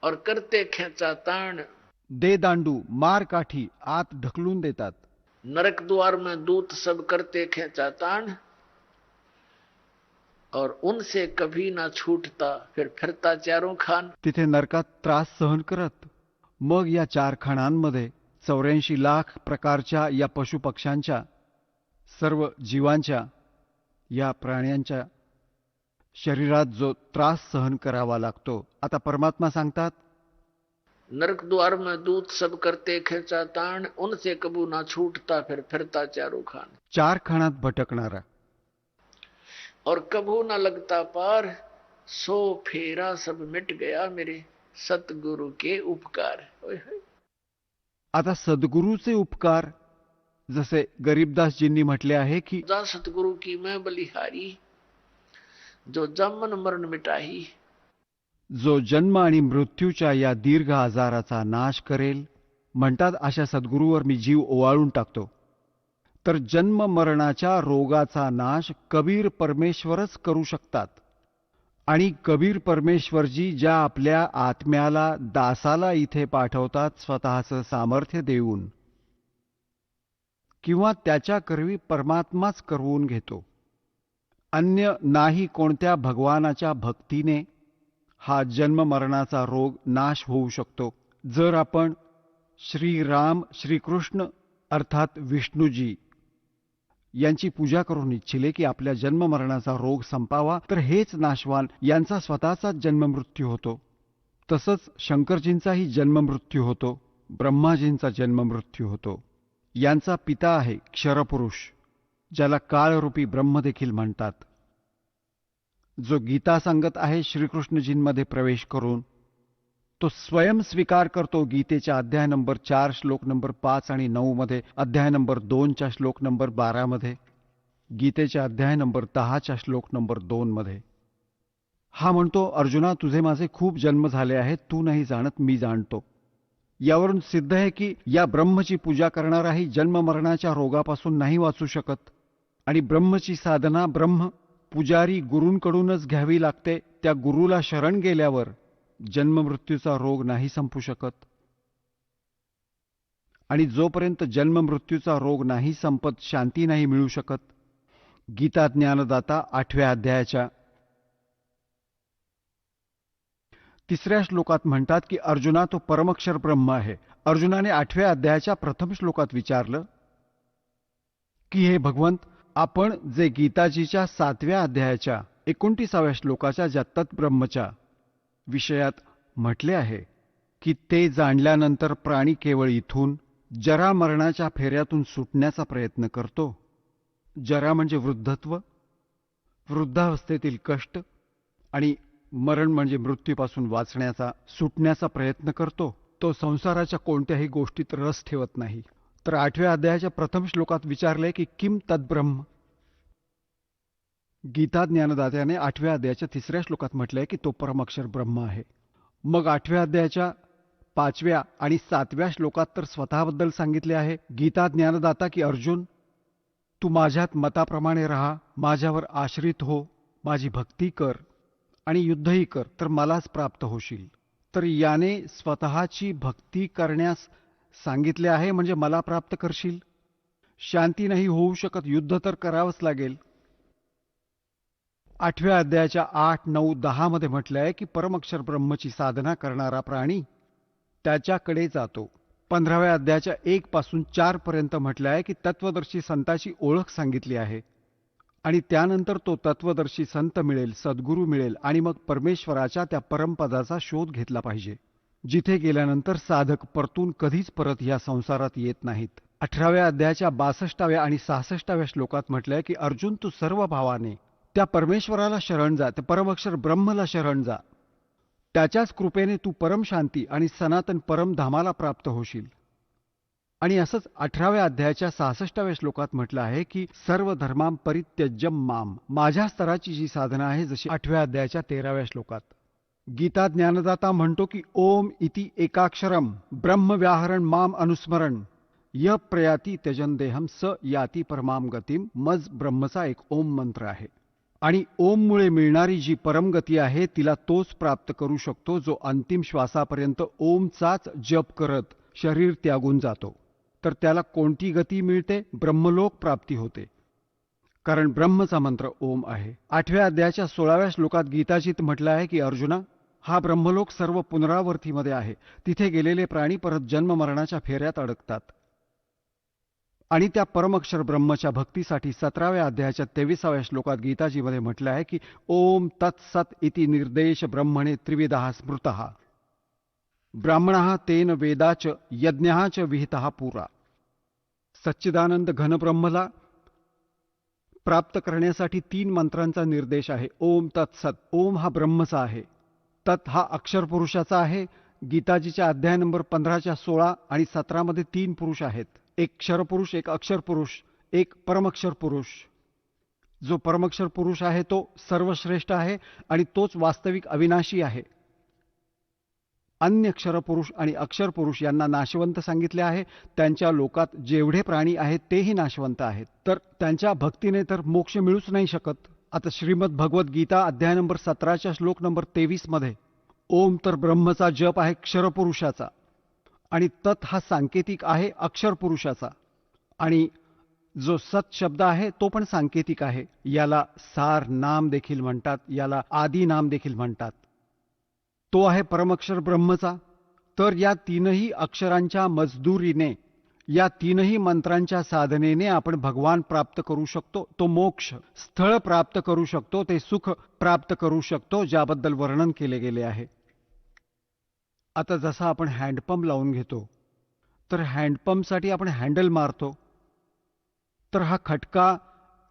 और करते खेचा ताण. दे दांडू, मार काठी, आत ढकलून देतात. नरक द्वार में दूत सब करते खेचा ताण, और उनसे कभी ना छूटता फिर फिरता चारों खान. तिथे नरकात त्रास सहन करत मग या 4 खाणांमध्ये 84 लाख प्रकारच्या या पशुपक्ष्यांच्या, सर्व जीवांच्या, या प्राण्यांच्या शरीरात जो त्रास सहन करावा लागतो. आता परमात्मा सांगतात, नरक द्वार में दूत सब करते खेचा ताण, उनसे कबू ना छूटता फिर फिरता चारों खान. 4 खाणात भटकणारा, और कबू न लगता पार, सो फेरा सब मिट गया मेरे सतगुरु के उपकार. ओए होए. आता सद्गुरूचे उपकार, जसे गरीबदासजींनी म्हटले आहे की जा सतगुरु की मैं बलिहारी, जो जमन मरण मिटाही. जो जन्म आणि मृत्यूच्या या दीर्घ आजाराचा नाश करेल, म्हणतात अशा सद्गुरूवर मी जीव ओवाळून टाकतो. तर जन्म मरणाच्या रोगाचा नाश कबीर परमेश्वरच करू शकतात. आणि कबीर परमेश्वरजी ज्या आपल्या आत्म्याला, दासाला इथे पाठवतात स्वतःचं सामर्थ्य देऊन, किंवा त्याच्या करवी परमात्माच करवून घेतो. अन्य नाही कोणत्या भगवानाच्या भक्तीने हा जन्म मरणाचा रोग नाश होऊ शकतो. जर आपण श्रीराम, श्रीकृष्ण अर्थात विष्णूजी यांची पूजा करून इच्छिले की आपल्या जन्ममरणाचा रोग संपावा, तर हेच नाशवान यांचा स्वतःचाच जन्ममृत्यू होतो. तसंच शंकरजींचाही जन्ममृत्यू होतो, ब्रह्माजींचा जन्ममृत्यू होतो. यांचा पिता आहे क्षरपुरुष, ज्याला काळरूपी ब्रह्म देखील म्हणतात, जो गीता सांगत आहे श्रीकृष्णजींमध्ये प्रवेश करून. तो स्वयं स्वीकार करतो गीतेच्या अध्याय नंबर 4 श्लोक नंबर 5 आणि 9 मध्ये, अध्याय नंबर 2 च्या श्लोक नंबर 12 मध्ये, गीतेच्या अध्याय नंबर 10 च्या श्लोक नंबर 2 मध्ये. हा म्हणतो, अर्जुना, तुझे माझे खूप जन्म झाले आहेत, तू नाही जाणत, मी जाणतो. यावरून सिद्ध आहे की या ब्रह्मची पूजा करणाराही जन्म मरणाच्या रोगापासून नाही वाचू शकत. आणि ब्रह्मची साधना ब्रह्म पुजारी गुरूंकडूनच घ्यावी लागते. त्या गुरुला शरण गेल्यावर जन्ममृत्यूचा रोग नाही संपू शकत. आणि जोपर्यंत जन्ममृत्यूचा रोग नाही संपत, शांती नाही मिळू शकत. गीता ज्ञानदाता 8व्या अध्यायाच्या 3ऱ्या श्लोकात म्हणतात की अर्जुना, तो परमक्षर ब्रह्म आहे. अर्जुनाने 8व्या अध्यायाच्या प्रथम श्लोकात विचारलं की हे भगवंत, आपण जे गीताजीच्या 7व्या अध्यायाच्या 29व्या श्लोकाच्या ज्या तत्ब्रह्मच्या विषयात म्हटले आहे की ते जाणल्यानंतर प्राणी केवळ इथून जरा मरणाच्या फेऱ्यातून सुटण्याचा प्रयत्न करतो. जरा म्हणजे वृद्धत्व, वृद्धावस्थेतील कष्ट, आणि मरण म्हणजे मृत्यूपासून वाचण्याचा, सुटण्याचा प्रयत्न करतो. तो संसाराच्या कोणत्याही गोष्टीत रस ठेवत नाही. तर 8व्या अध्यायाच्या प्रथम श्लोकात विचारले की किम तद्ब्रह्म. गीता ज्ञानदात्याने 8व्या अध्यायाच्या 3ऱ्या श्लोकात म्हटलंय की तो परमक्षर ब्रह्म आहे. मग 8व्या अध्यायाच्या 5व्या आणि 7व्या श्लोकात तर स्वतःबद्दल सांगितले आहे. गीता ज्ञानदाता की अर्जुन, तू माझ्यात मताप्रमाणे राहा, माझ्यावर आश्रित हो, माझी भक्ती कर आणि युद्धही कर, तर मलाच प्राप्त होशील. तर याने स्वतःची भक्ती करण्यास सांगितले आहे, म्हणजे मला प्राप्त करशील. शांती नाही होऊ शकत, युद्ध तर करावंच लागेल. 8व्या अध्यायाच्या 8, 9, 10 मध्ये म्हटलं आहे की परमक्षर ब्रह्मची साधना करणारा प्राणी त्याच्याकडे जातो. 15व्या अध्यायाच्या 1 पासून 4 पर्यंत म्हटलं आहे की तत्वदर्शी संताची ओळख सांगितली आहे. आणि त्यानंतर तो तत्वदर्शी संत मिळेल, सद्गुरू मिळेल, आणि मग परमेश्वराच्या त्या परमपदाचा शोध घेतला पाहिजे, जिथे गेल्यानंतर साधक परतून कधीच परत या संसारात येत नाहीत. 18व्या अध्यायाच्या 62व्या आणि 66व्या श्लोकात म्हटलंय की अर्जुन, तू सर्व भावाने त्या परमेश्वराला शरण जा, त्या परमक्षर ब्रह्मला शरण जा. त्याच्याच कृपेने तू परमशांती आणि सनातन परमधामाला प्राप्त होशील. आणि असंच 18व्या अध्यायाच्या 66व्या श्लोकात म्हटलं आहे की सर्व धर्मां परित्यज्यम माम. माझ्या स्तराची जी साधना आहे, जशी 8व्या अध्यायाच्या 13व्या श्लोकात. गीता ज्ञानदाता म्हणतो की ओम इति एकाक्षरम ब्रह्म व्याहरण माम अनुस्मरण य प्रयाती त्यजन देहम स याती परमाम गतीम. मज ब्रह्मचा एक ओम मंत्र आहे. आणि ओममुळे मिळणारी जी परमगती आहे तिला तोच प्राप्त करू शकतो जो अंतिम श्वासापर्यंत ओमचाच जप करत शरीर त्यागून जातो. तर त्याला कोणती गती मिळते? ब्रह्मलोक प्राप्ती होते, कारण ब्रह्मचा मंत्र ओम आहे. 8व्या अध्यायाच्या 16व्या श्लोकात गीताजीत म्हटलं आहे की अर्जुना, हा ब्रह्मलोक सर्व पुनरावर्तीमध्ये आहे. तिथे गेलेले प्राणी परत जन्म मरणाच्या फेऱ्यात अडकतात. आणि त्या परमक्षर ब्रह्मच्या भक्तीसाठी 17व्या अध्यायाच्या 23व्या श्लोकात गीताजीमध्ये म्हटलं आहे की ओम तत्सत इति निर्देश ब्रह्मणे त्रिविधः स्मृतः ब्राह्मणः तेन वेदाच यज्ञाच विहितः पुरा. सच्चिदानंद घनब्रह्मला प्राप्त करण्यासाठी 3 मंत्रांचा निर्देश आहे. ओम तत्सत. ओम हा ब्रह्मचा आहे, तत् हा अक्षर पुरुषाचा आहे. गीताजीच्या अध्याय नंबर 15च्या 16 आणि 17 मध्ये 3 पुरुष आहेत. एक क्षरपुरुष, एक अक्षर पुरुष, एक परमक्षर पुरुष. जो परमक्षर पुरुष आहे तो सर्वश्रेष्ठ आहे आणि तोच वास्तविक अविनाशी आहे. अन्य क्षरपुरुष आणि अक्षर पुरुष यांना नाशवंत सांगितले आहे. त्यांच्या लोकात जेवढे प्राणी आहेत तेही नाशवंत आहेत, तर त्यांच्या भक्तीने तर मोक्ष मिळूच नाही शकत. आता श्रीमद भगवत गीता अध्याय नंबर 17च्या श्लोक नंबर 23 मध्ये ओम तर ब्रह्मचा जप आहे क्षरपुरुषाचा, आणि तत् हा सांकेतिक आहे अक्षर पुरुषाचा, आणि जो सत शब्द आहे तो पण सांकेतिक आहे. याला सार नाम देखील म्हणतात, याला आदी नाम देखील म्हणतात. तो आहे परमक्षर ब्रह्मचा. तर या 3ही अक्षरांच्या मजदुरीने, या 3ही मंत्रांच्या साधनेने आपण भगवान प्राप्त करू शकतो. तो मोक्ष स्थळ प्राप्त करू शकतो, ते सुख प्राप्त करू शकतो, ज्याबद्दल वर्णन केले गेले आहे. आता जसा आपण हँडपंप लावून घेतो, तर हँडपंपसाठी आपण हँडल मारतो. तर हा खटका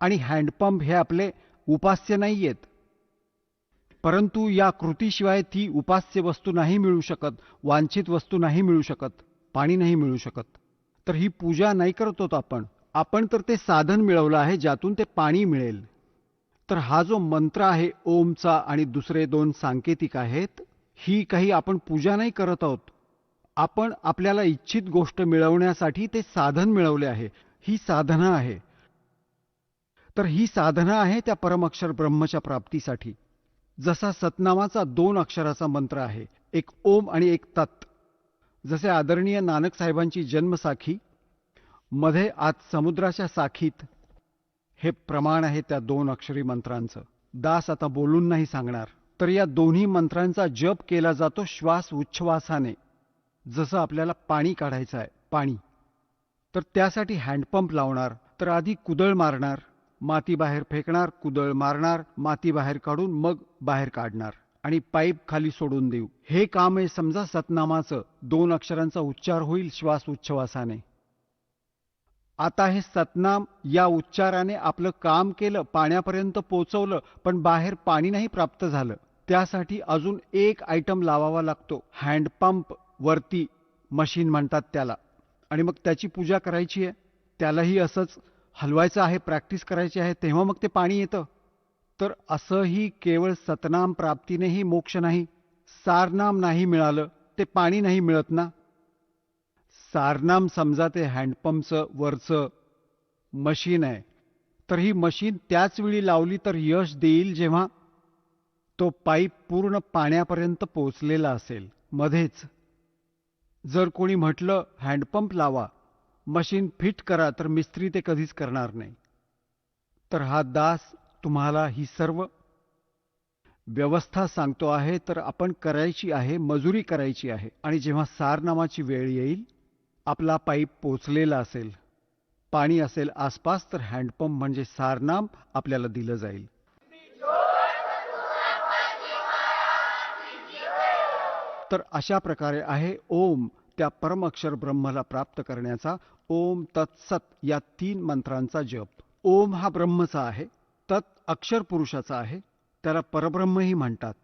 आणि हँडपंप हे आपले उपास्य नाही आहेत, परंतु या कृतीशिवाय ती उपास्य वस्तू नाही मिळू शकत, वांछित वस्तू नाही मिळू शकत, पाणी नाही मिळू शकत. तर ही पूजा नाही करतो आपण तर ते साधन मिळवलं आहे ज्यातून ते पाणी मिळेल. तर हा जो मंत्र आहे ओमचा आणि दुसरे दोन सांकेतिक आहेत, ही काही आपण पूजा नाही करत आहोत. आपण आपल्याला इच्छित गोष्ट मिळवण्यासाठी ते साधन मिळवले आहे. ही साधना आहे. तर ही साधना आहे त्या परमअक्षर ब्रह्मच्या प्राप्तीसाठी. जसा सतनामाचा 2 अक्षराचा मंत्र आहे, एक ओम आणि एक तत्. जसे आदरणीय नानक साहेबांची जन्मसाखी मध्ये आज समुद्राच्या साखीत, हे प्रमाण आहे त्या 2 अक्षरी मंत्रांचं. दास आता बोलून नाही सांगणार. तर या दोन्ही मंत्रांचा जप केला जातो श्वास उच्छ्वासाने. जसं आपल्याला पाणी काढायचं आहे, पाणी, तर त्यासाठी हँडपंप लावणार, तर आधी कुदळ मारणार, माती बाहेर फेकणार, कुदळ मारणार, माती बाहेर काढून मग बाहेर काढणार आणि पाईप खाली सोडून देऊ. हे काम आहे समजा सतनामाचं. 2 अक्षरांचा उच्चार होईल श्वास उच्छ्वासाने. आता हे सतनाम या उच्चाराने आपलं काम केलं, पाण्यापर्यंत पोचवलं, पण बाहेर पाणी नाही प्राप्त झालं. त्यासाठी अजून एक आयटम लावावा लागतो, हँडपंप. वरती मशीन म्हणतात त्याला. आणि मग त्याची पूजा करायची आहे. त्यालाही असंच हलवायचं आहे, प्रॅक्टिस करायची आहे, तेव्हा मग ते पाणी येतं. तर असंही केवळ सतनाम प्राप्तीनेही मोक्ष नाही. सारनाम नाही मिळालं, ते पाणी नाही मिळत ना. सारनाम समजा ते हँडपंपचं वरचं मशीन आहे. तर ही मशीन त्याच वेळी लावली तर यश देईल जेव्हा तो पाईप पूर्ण पाण्यापर्यंत पोचलेला असेल. मध्येच जर कोणी म्हटलं हँडपंप लावा, मशीन फिट करा, तर मिस्त्री ते कधीच करणार नाही. तर हा दास तुम्हाला ही सर्व व्यवस्था सांगतो आहे, तर आपण करायची आहे, मजुरी करायची आहे. आणि जेव्हा सारनामाची वेळ येईल, आपला पाईप पोचलेला असेल, पाणी असेल आसपास, तर हँडपंप म्हणजे सारनाम आपल्याला दिलं जाईल. तर अशा प्रकारे आहे ओम, त्या परमअक्षर ब्रह्मला प्राप्त करण्याचा ओम तत्सत या 3 मंत्रांचा जप. ओम हा ब्रह्मचा आहे, तत् अक्षर पुरुषाचा आहे, त्याला परब्रह्मही म्हणतात.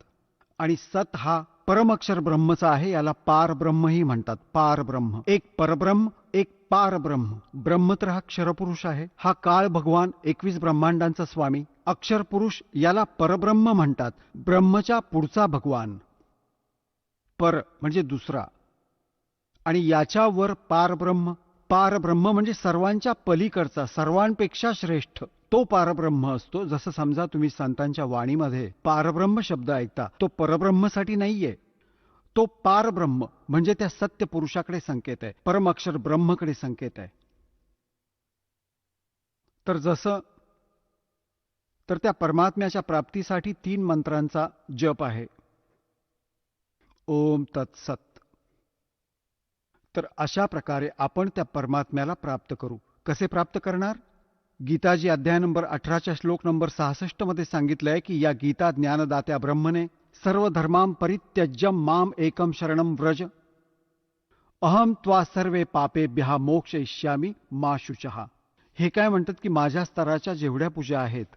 आणि सत हा परमअक्षर ब्रह्मचा आहे, याला पारब्रह्मही म्हणतात. पारब्रह्म, एक परब्रह्म, एक पारब्रह्म. ब्रह्म तर हा क्षरपुरुष आहे, हा काळ भगवान, 21 ब्रह्मांडांचा स्वामी. अक्षर पुरुष याला परब्रह्म म्हणतात, ब्रह्मच्या पुढचा भगवान. पर म्हणजे दुसरा. आणि याच्यावर पारब्रह्म. पारब्रह्म म्हणजे सर्वांच्या पलीकडचा, सर्वांपेक्षा श्रेष्ठ, तो पारब्रह्म असतो. जसं समजा तुम्ही संतांच्या वाणीमध्ये पारब्रह्म शब्द ऐकता, तो परब्रह्मसाठी नाहीये. तो पारब्रह्म म्हणजे त्या सत्य पुरुषाकडे संकेत आहे, परमअक्षर ब्रह्मकडे संकेत आहे. तर जसं तर त्या परमात्म्याच्या प्राप्तीसाठी 3 मंत्रांचा जप आहे, ओम तत्सत. तर अशा प्रकारे आपण त्या परमात्म्याला प्राप्त करू. कसे प्राप्त करणार? गीताजी अध्याय नंबर 18च्या श्लोक नंबर 66 मध्ये सांगितलंय की या गीता ज्ञानदात्या ब्रह्मने सर्व धर्मां परित्यज्यम माम एकम शरणम व्रज अहम त्वा सर्वे पापेभ्यः मोक्षयिष्यामि मा शुचः. हे काय म्हणतात की माझ्या स्तराच्या जेवढ्या पूजा आहेत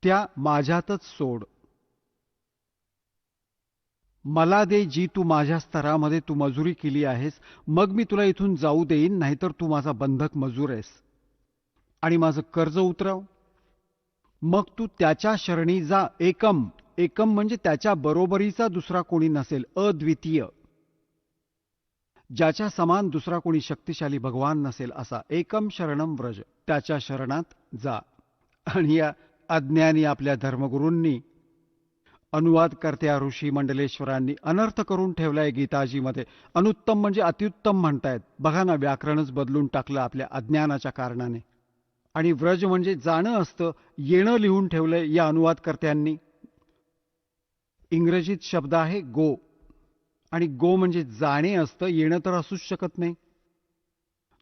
त्या माझ्यातच सोड. मला दे जी तू माझ्या स्तरामध्ये तू मजुरी केली आहेस, मग मी तुला इथून जाऊ देईन, नाहीतर तू माझा बंधक मजूर आहेस. आणि माझं कर्ज उतरव. मग तू त्याच्या शरणी जा. एकम, एकम म्हणजे त्याच्या बरोबरीचा दुसरा कोणी नसेल, अद्वितीय, ज्याच्या समान दुसरा कोणी शक्तिशाली भगवान नसेल असा. एकम शरणम व्रज, त्याच्या शरणात जा. आणि या अज्ञानी आपल्या धर्मगुरूंनी, अनुवादकर्त्या ऋषी मंडलेश्वरांनी अनर्थ करून ठेवलाय गीताजीमध्ये. अनुत्तम म्हणजे अत्युत्तम म्हणतायत. बघा ना, व्याकरणच बदलून टाकलं आपल्या अज्ञानाच्या कारणाने. आणि व्रज म्हणजे जाणं असतं, येणं लिहून ठेवलंय या अनुवादकर्त्यांनी. इंग्रजीत शब्द आहे गो, आणि गो म्हणजे जाणे असतं, येणं तर असूच शकत नाही.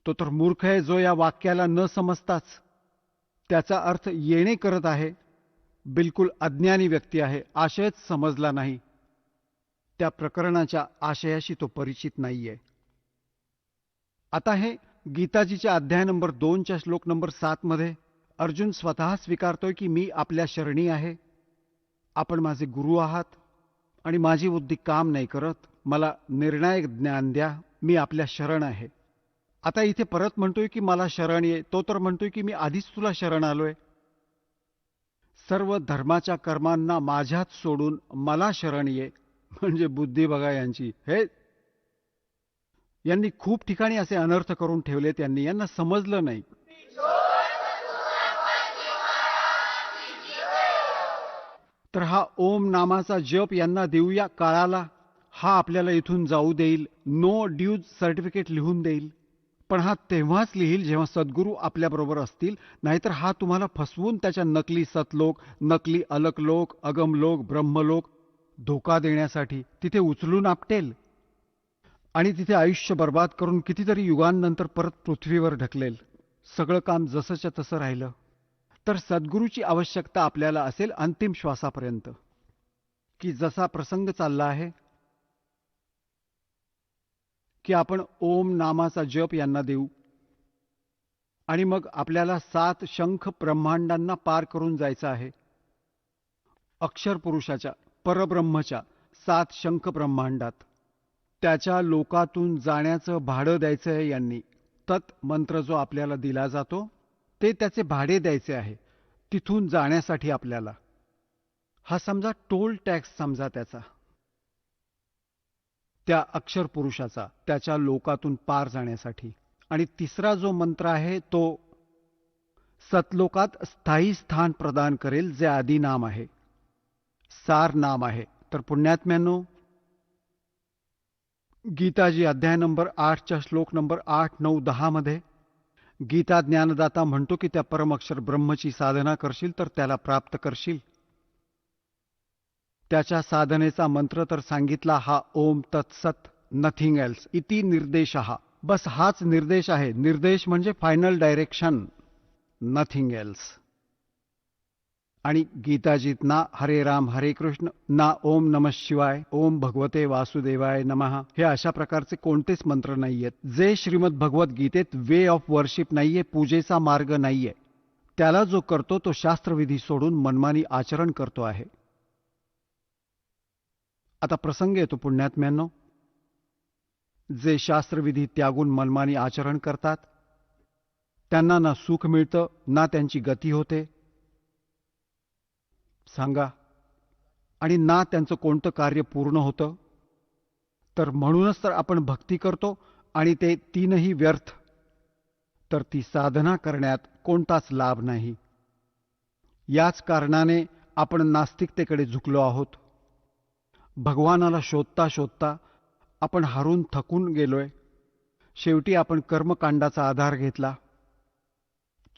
तो तर मूर्ख आहे जो या वाक्याला न समजताच त्याचा अर्थ येणे करत आहे. बिलकुल अज्ञानी व्यक्ती आहे, आशयच समजला नाही, त्या प्रकरणाच्या आशयाशी तो परिचित नाहीये. आता हे गीताजीच्या अध्याय नंबर 2च्या श्लोक नंबर 7 मध्ये अर्जुन स्वतः स्वीकारतोय की मी आपल्या शरणी आहे, आपण माझे गुरु आहात आणि माझी बुद्धी काम नाही करत, मला निर्णायक ज्ञान द्या, मी आपल्या शरण आहे. आता इथे परत म्हणतोय की मला शरण ये, तो तर म्हणतोय की मी आधीच तुला शरण आलोय. सर्व धर्माच्या कर्मांना माझ्यात सोडून मला शरण ये. म्हणजे बुद्धी बघा यांची. यांनी खूप ठिकाणी असे अनर्थ करून ठेवले. यांना समजलं नाही. तर हा ओम नामाचा जप यांना देऊया काळाला. हा आपल्याला इथून जाऊ देईल, नो ड्यूज सर्टिफिकेट लिहून देईल. पण हा तेव्हाच लिहील जेव्हा सद्गुरू आपल्याबरोबर असतील. नाहीतर हा तुम्हाला फसवून त्याच्या नकली सतलोक, नकली अलकलोक, अगमलोक, ब्रह्मलोक धोका देण्यासाठी तिथे उचलून आपटेल आणि तिथे आयुष्य बर्बाद करून कितीतरी युगांनंतर परत पृथ्वीवर ढकलेल. सगळं काम जसंच्या तसं राहिलं. तर सद्गुरूची आवश्यकता आपल्याला असेल अंतिम श्वासापर्यंत, की जसा प्रसंग चालला आहे की आपण ओम नामाचा जप यांना देऊ आणि मग आपल्याला 7 शंख ब्रह्मांडांना पार करून जायचं आहे. अक्षर पुरुषाच्या, परब्रह्मच्या 7 शंख ब्रह्मांडात त्याच्या लोकातून जाण्याचं भाडं द्यायचं आहे यांनी. तत् मंत्र जो आपल्याला दिला जातो ते त्याचे भाडे द्यायचे आहे तिथून जाण्यासाठी आपल्याला. हा समजा टोल टॅक्स समजा त्याचा, त्या अक्षर पुरुषाचा, त्याच्या लोकातून पार जाण्यासाठी. आणि तिसरा जो मंत्र आहे तो सतलोकात स्थायी स्थान प्रदान करेल, जे आदी नाम आहे, सार नाम आहे. तर पुण्यात्म्यांनो, गीताजी अध्याय नंबर 8च्या श्लोक नंबर 8, 9, 10 मध्ये गीता ज्ञानदाता म्हणतो की त्या परमअक्षर ब्रह्मची साधना करशील तर त्याला प्राप्त करशील. त्याच्या साधनेचा मंत्र तर सांगितला हा ओम तत्सत, नथिंग एल्स इति निर्देशः. बस हाच निर्देश आहे. निर्देश म्हणजे फायनल डायरेक्शन, नथिंग एल्स. आणि गीताजीत ना हरे राम हरे कृष्ण, ना ओम नमः शिवाय, ओम भगवते वासुदेवाय नमः, हे अशा प्रकारचे कोणतेच मंत्र नाहीयेत. जे श्रीमद भगवत गीतेत वे ऑफ वर्शिप नाहीये, पूजेचा मार्ग नाहीये. त्याला जो करतो तो शास्त्रविधी सोडून मनमानी आचरण करतो आहे. आता प्रसंग येतो पुण्यात्म्यांनो, जे शास्त्रविधी त्यागून मनमानी आचरण करतात त्यांना ना सुख मिळतं ना त्यांची गती होते. सांगा. आणि ना त्यांचं कोणतं कार्य पूर्ण होतं. तर म्हणूनच तर आपण भक्ती करतो आणि ते तीनही व्यर्थ. तर ती साधना करण्यात कोणताच लाभ नाही. याच कारणाने आपण नास्तिकतेकडे झुकलो आहोत. भगवानाला शोधता शोधता आपण हारून थकून गेलोय. शेवटी आपण कर्मकांडाचा आधार घेतला.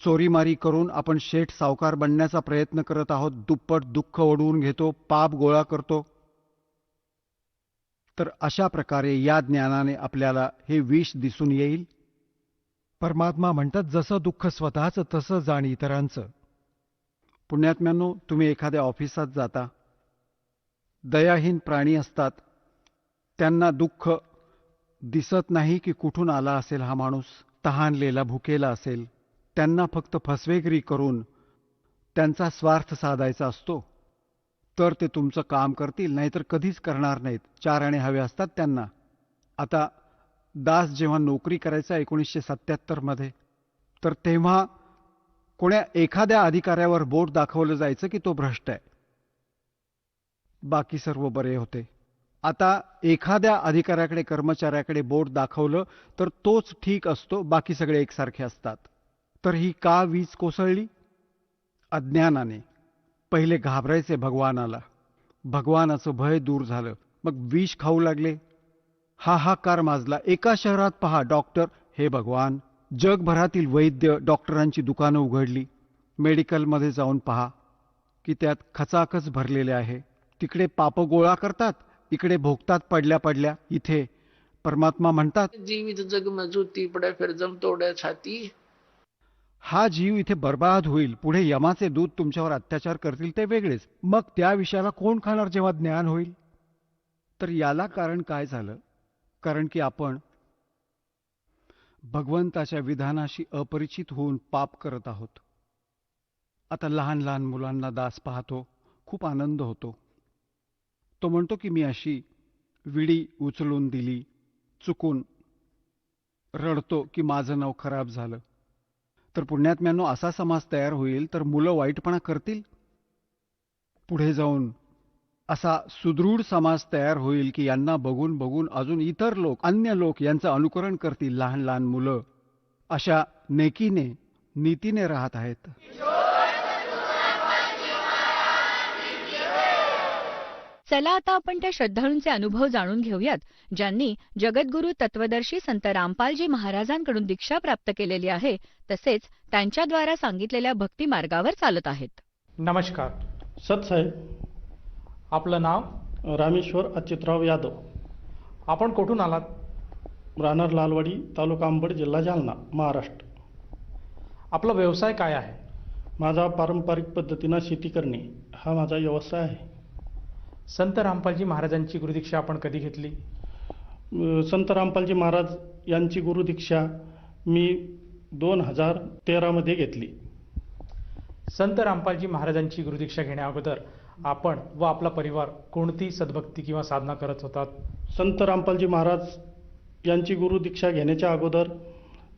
चोरीमारी करून आपण शेठ सावकार बनण्याचा प्रयत्न करत आहोत. दुप्पट दुःख ओढवून घेतो, पाप गोळा करतो. तर अशा प्रकारे या ज्ञानाने आपल्याला हे विष दिसून येईल. परमात्मा म्हणतात, जसं दुःख स्वतःचं तसं जाण इतरांचं. पुण्यात्म्यांनो, तुम्ही एखाद्या ऑफिसात जाता, दयाहीन प्राणी असतात. त्यांना दुःख दिसत नाही की कुठून आला असेल हा माणूस. तहानलेला, भुकेला असेल. त्यांना फक्त फसवेगिरी करून त्यांचा स्वार्थ साधायचा असतो. तर ते तुमचं काम करतील, नाहीतर कधीच करणार नाहीत. 4 आणे हवे असतात त्यांना. आता दास जेव्हा नोकरी करायचा 1977 मध्ये, तर तेव्हा कोण्या एखाद्या अधिकाऱ्यावर बोट दाखवलं जायचं की तो भ्रष्ट आहे. बाकी सर्व बरे होते. आता एखाद्या अधिकाऱ्याकडे, कर्मचाऱ्याकडे बोट दाखवलं तर तोच ठीक असतो, बाकी सगळे एकसारखे असतात. तर ही का वीज कोसळली? अज्ञानाने. पहिले घाबरायचे भगवानाला, भगवानाचं भय दूर झालं, मग विष खाऊ लागले. हाहाकार माजला. एका शहरात पहा डॉक्टर, हे भगवान. जगभरातील वैद्य, डॉक्टरांची दुकानं उघडली. मेडिकलमध्ये जाऊन पहा की त्यात खचाखच भरलेले आहे. तिकडे पाप गोळा करतात, इकडे भोगतात पडल्या पडल्या. इथे परमात्मा म्हणतात, जीवित जग में जूती पड़े फिर जम तोड़े छाती. हा जीव इथे बर्बाद होईल. पुढे यमाचे दूत तुमच्यावर अत्याचार करतील ते वेगळेच. मग त्या विषयाला कोण खाणार जेव्हा ज्ञान होईल? तर याला कारण काय झालं? कारण की आपण भगवंताच्या विधानाशी अपरिचित होऊन पाप करत आहोत. आता लहान लहान मुलांना दास पाहतो, खूप आनंद होतो. तो म्हणतो की मी अशी विडी उचलून दिली चुकून. रडतो की माझं नाव खराब झालं. तर पुण्यात्म्यांनो, असा समाज तयार होईल तर मुलं वाईटपणा करतील. पुढे जाऊन असा सुदृढ समाज तयार होईल की यांना बघून बघून अजून इतर लोक, अन्य लोक यांचं अनुकरण करतील. लहान लहान मुलं अशा नेकीने, नीतीने राहत आहेत. चला आता आपण त्या श्रद्धाळूंचे अनुभव जाणून घेऊयात ज्यांनी जगद्गुरू तत्वदर्शी संत रामपालजी महाराजांकडून दीक्षा प्राप्त केलेली आहे, तसेच त्यांच्याद्वारा सांगितलेल्या भक्ती मार्गावर चालत आहेत. नमस्कार. सतसाहेब, आपलं नाव? रामेश्वर अच्युतराव यादव, आपण कुठून आलात? राहणार लालवाडी, तालुका अंबड, जिल्हा जालना, महाराष्ट्र. आपला व्यवसाय काय आहे? माझा पारंपरिक पद्धतीनं शेती करणे हा माझा व्यवसाय आहे. संत रामपालजी महाराजांची गुरुदीक्षा आपण कधी घेतली? संत रामपालजी महाराज यांची गुरुदीक्षा मी 2013 मध्ये घेतली. संत रामपालजी महाराजांची गुरुदीक्षा घेण्या अगोदर आपण व आपला परिवार कोणती सद्भक्ती किंवा साधना करत होतात? संत रामपालजी महाराज यांची गुरुदीक्षा घेण्याच्या अगोदर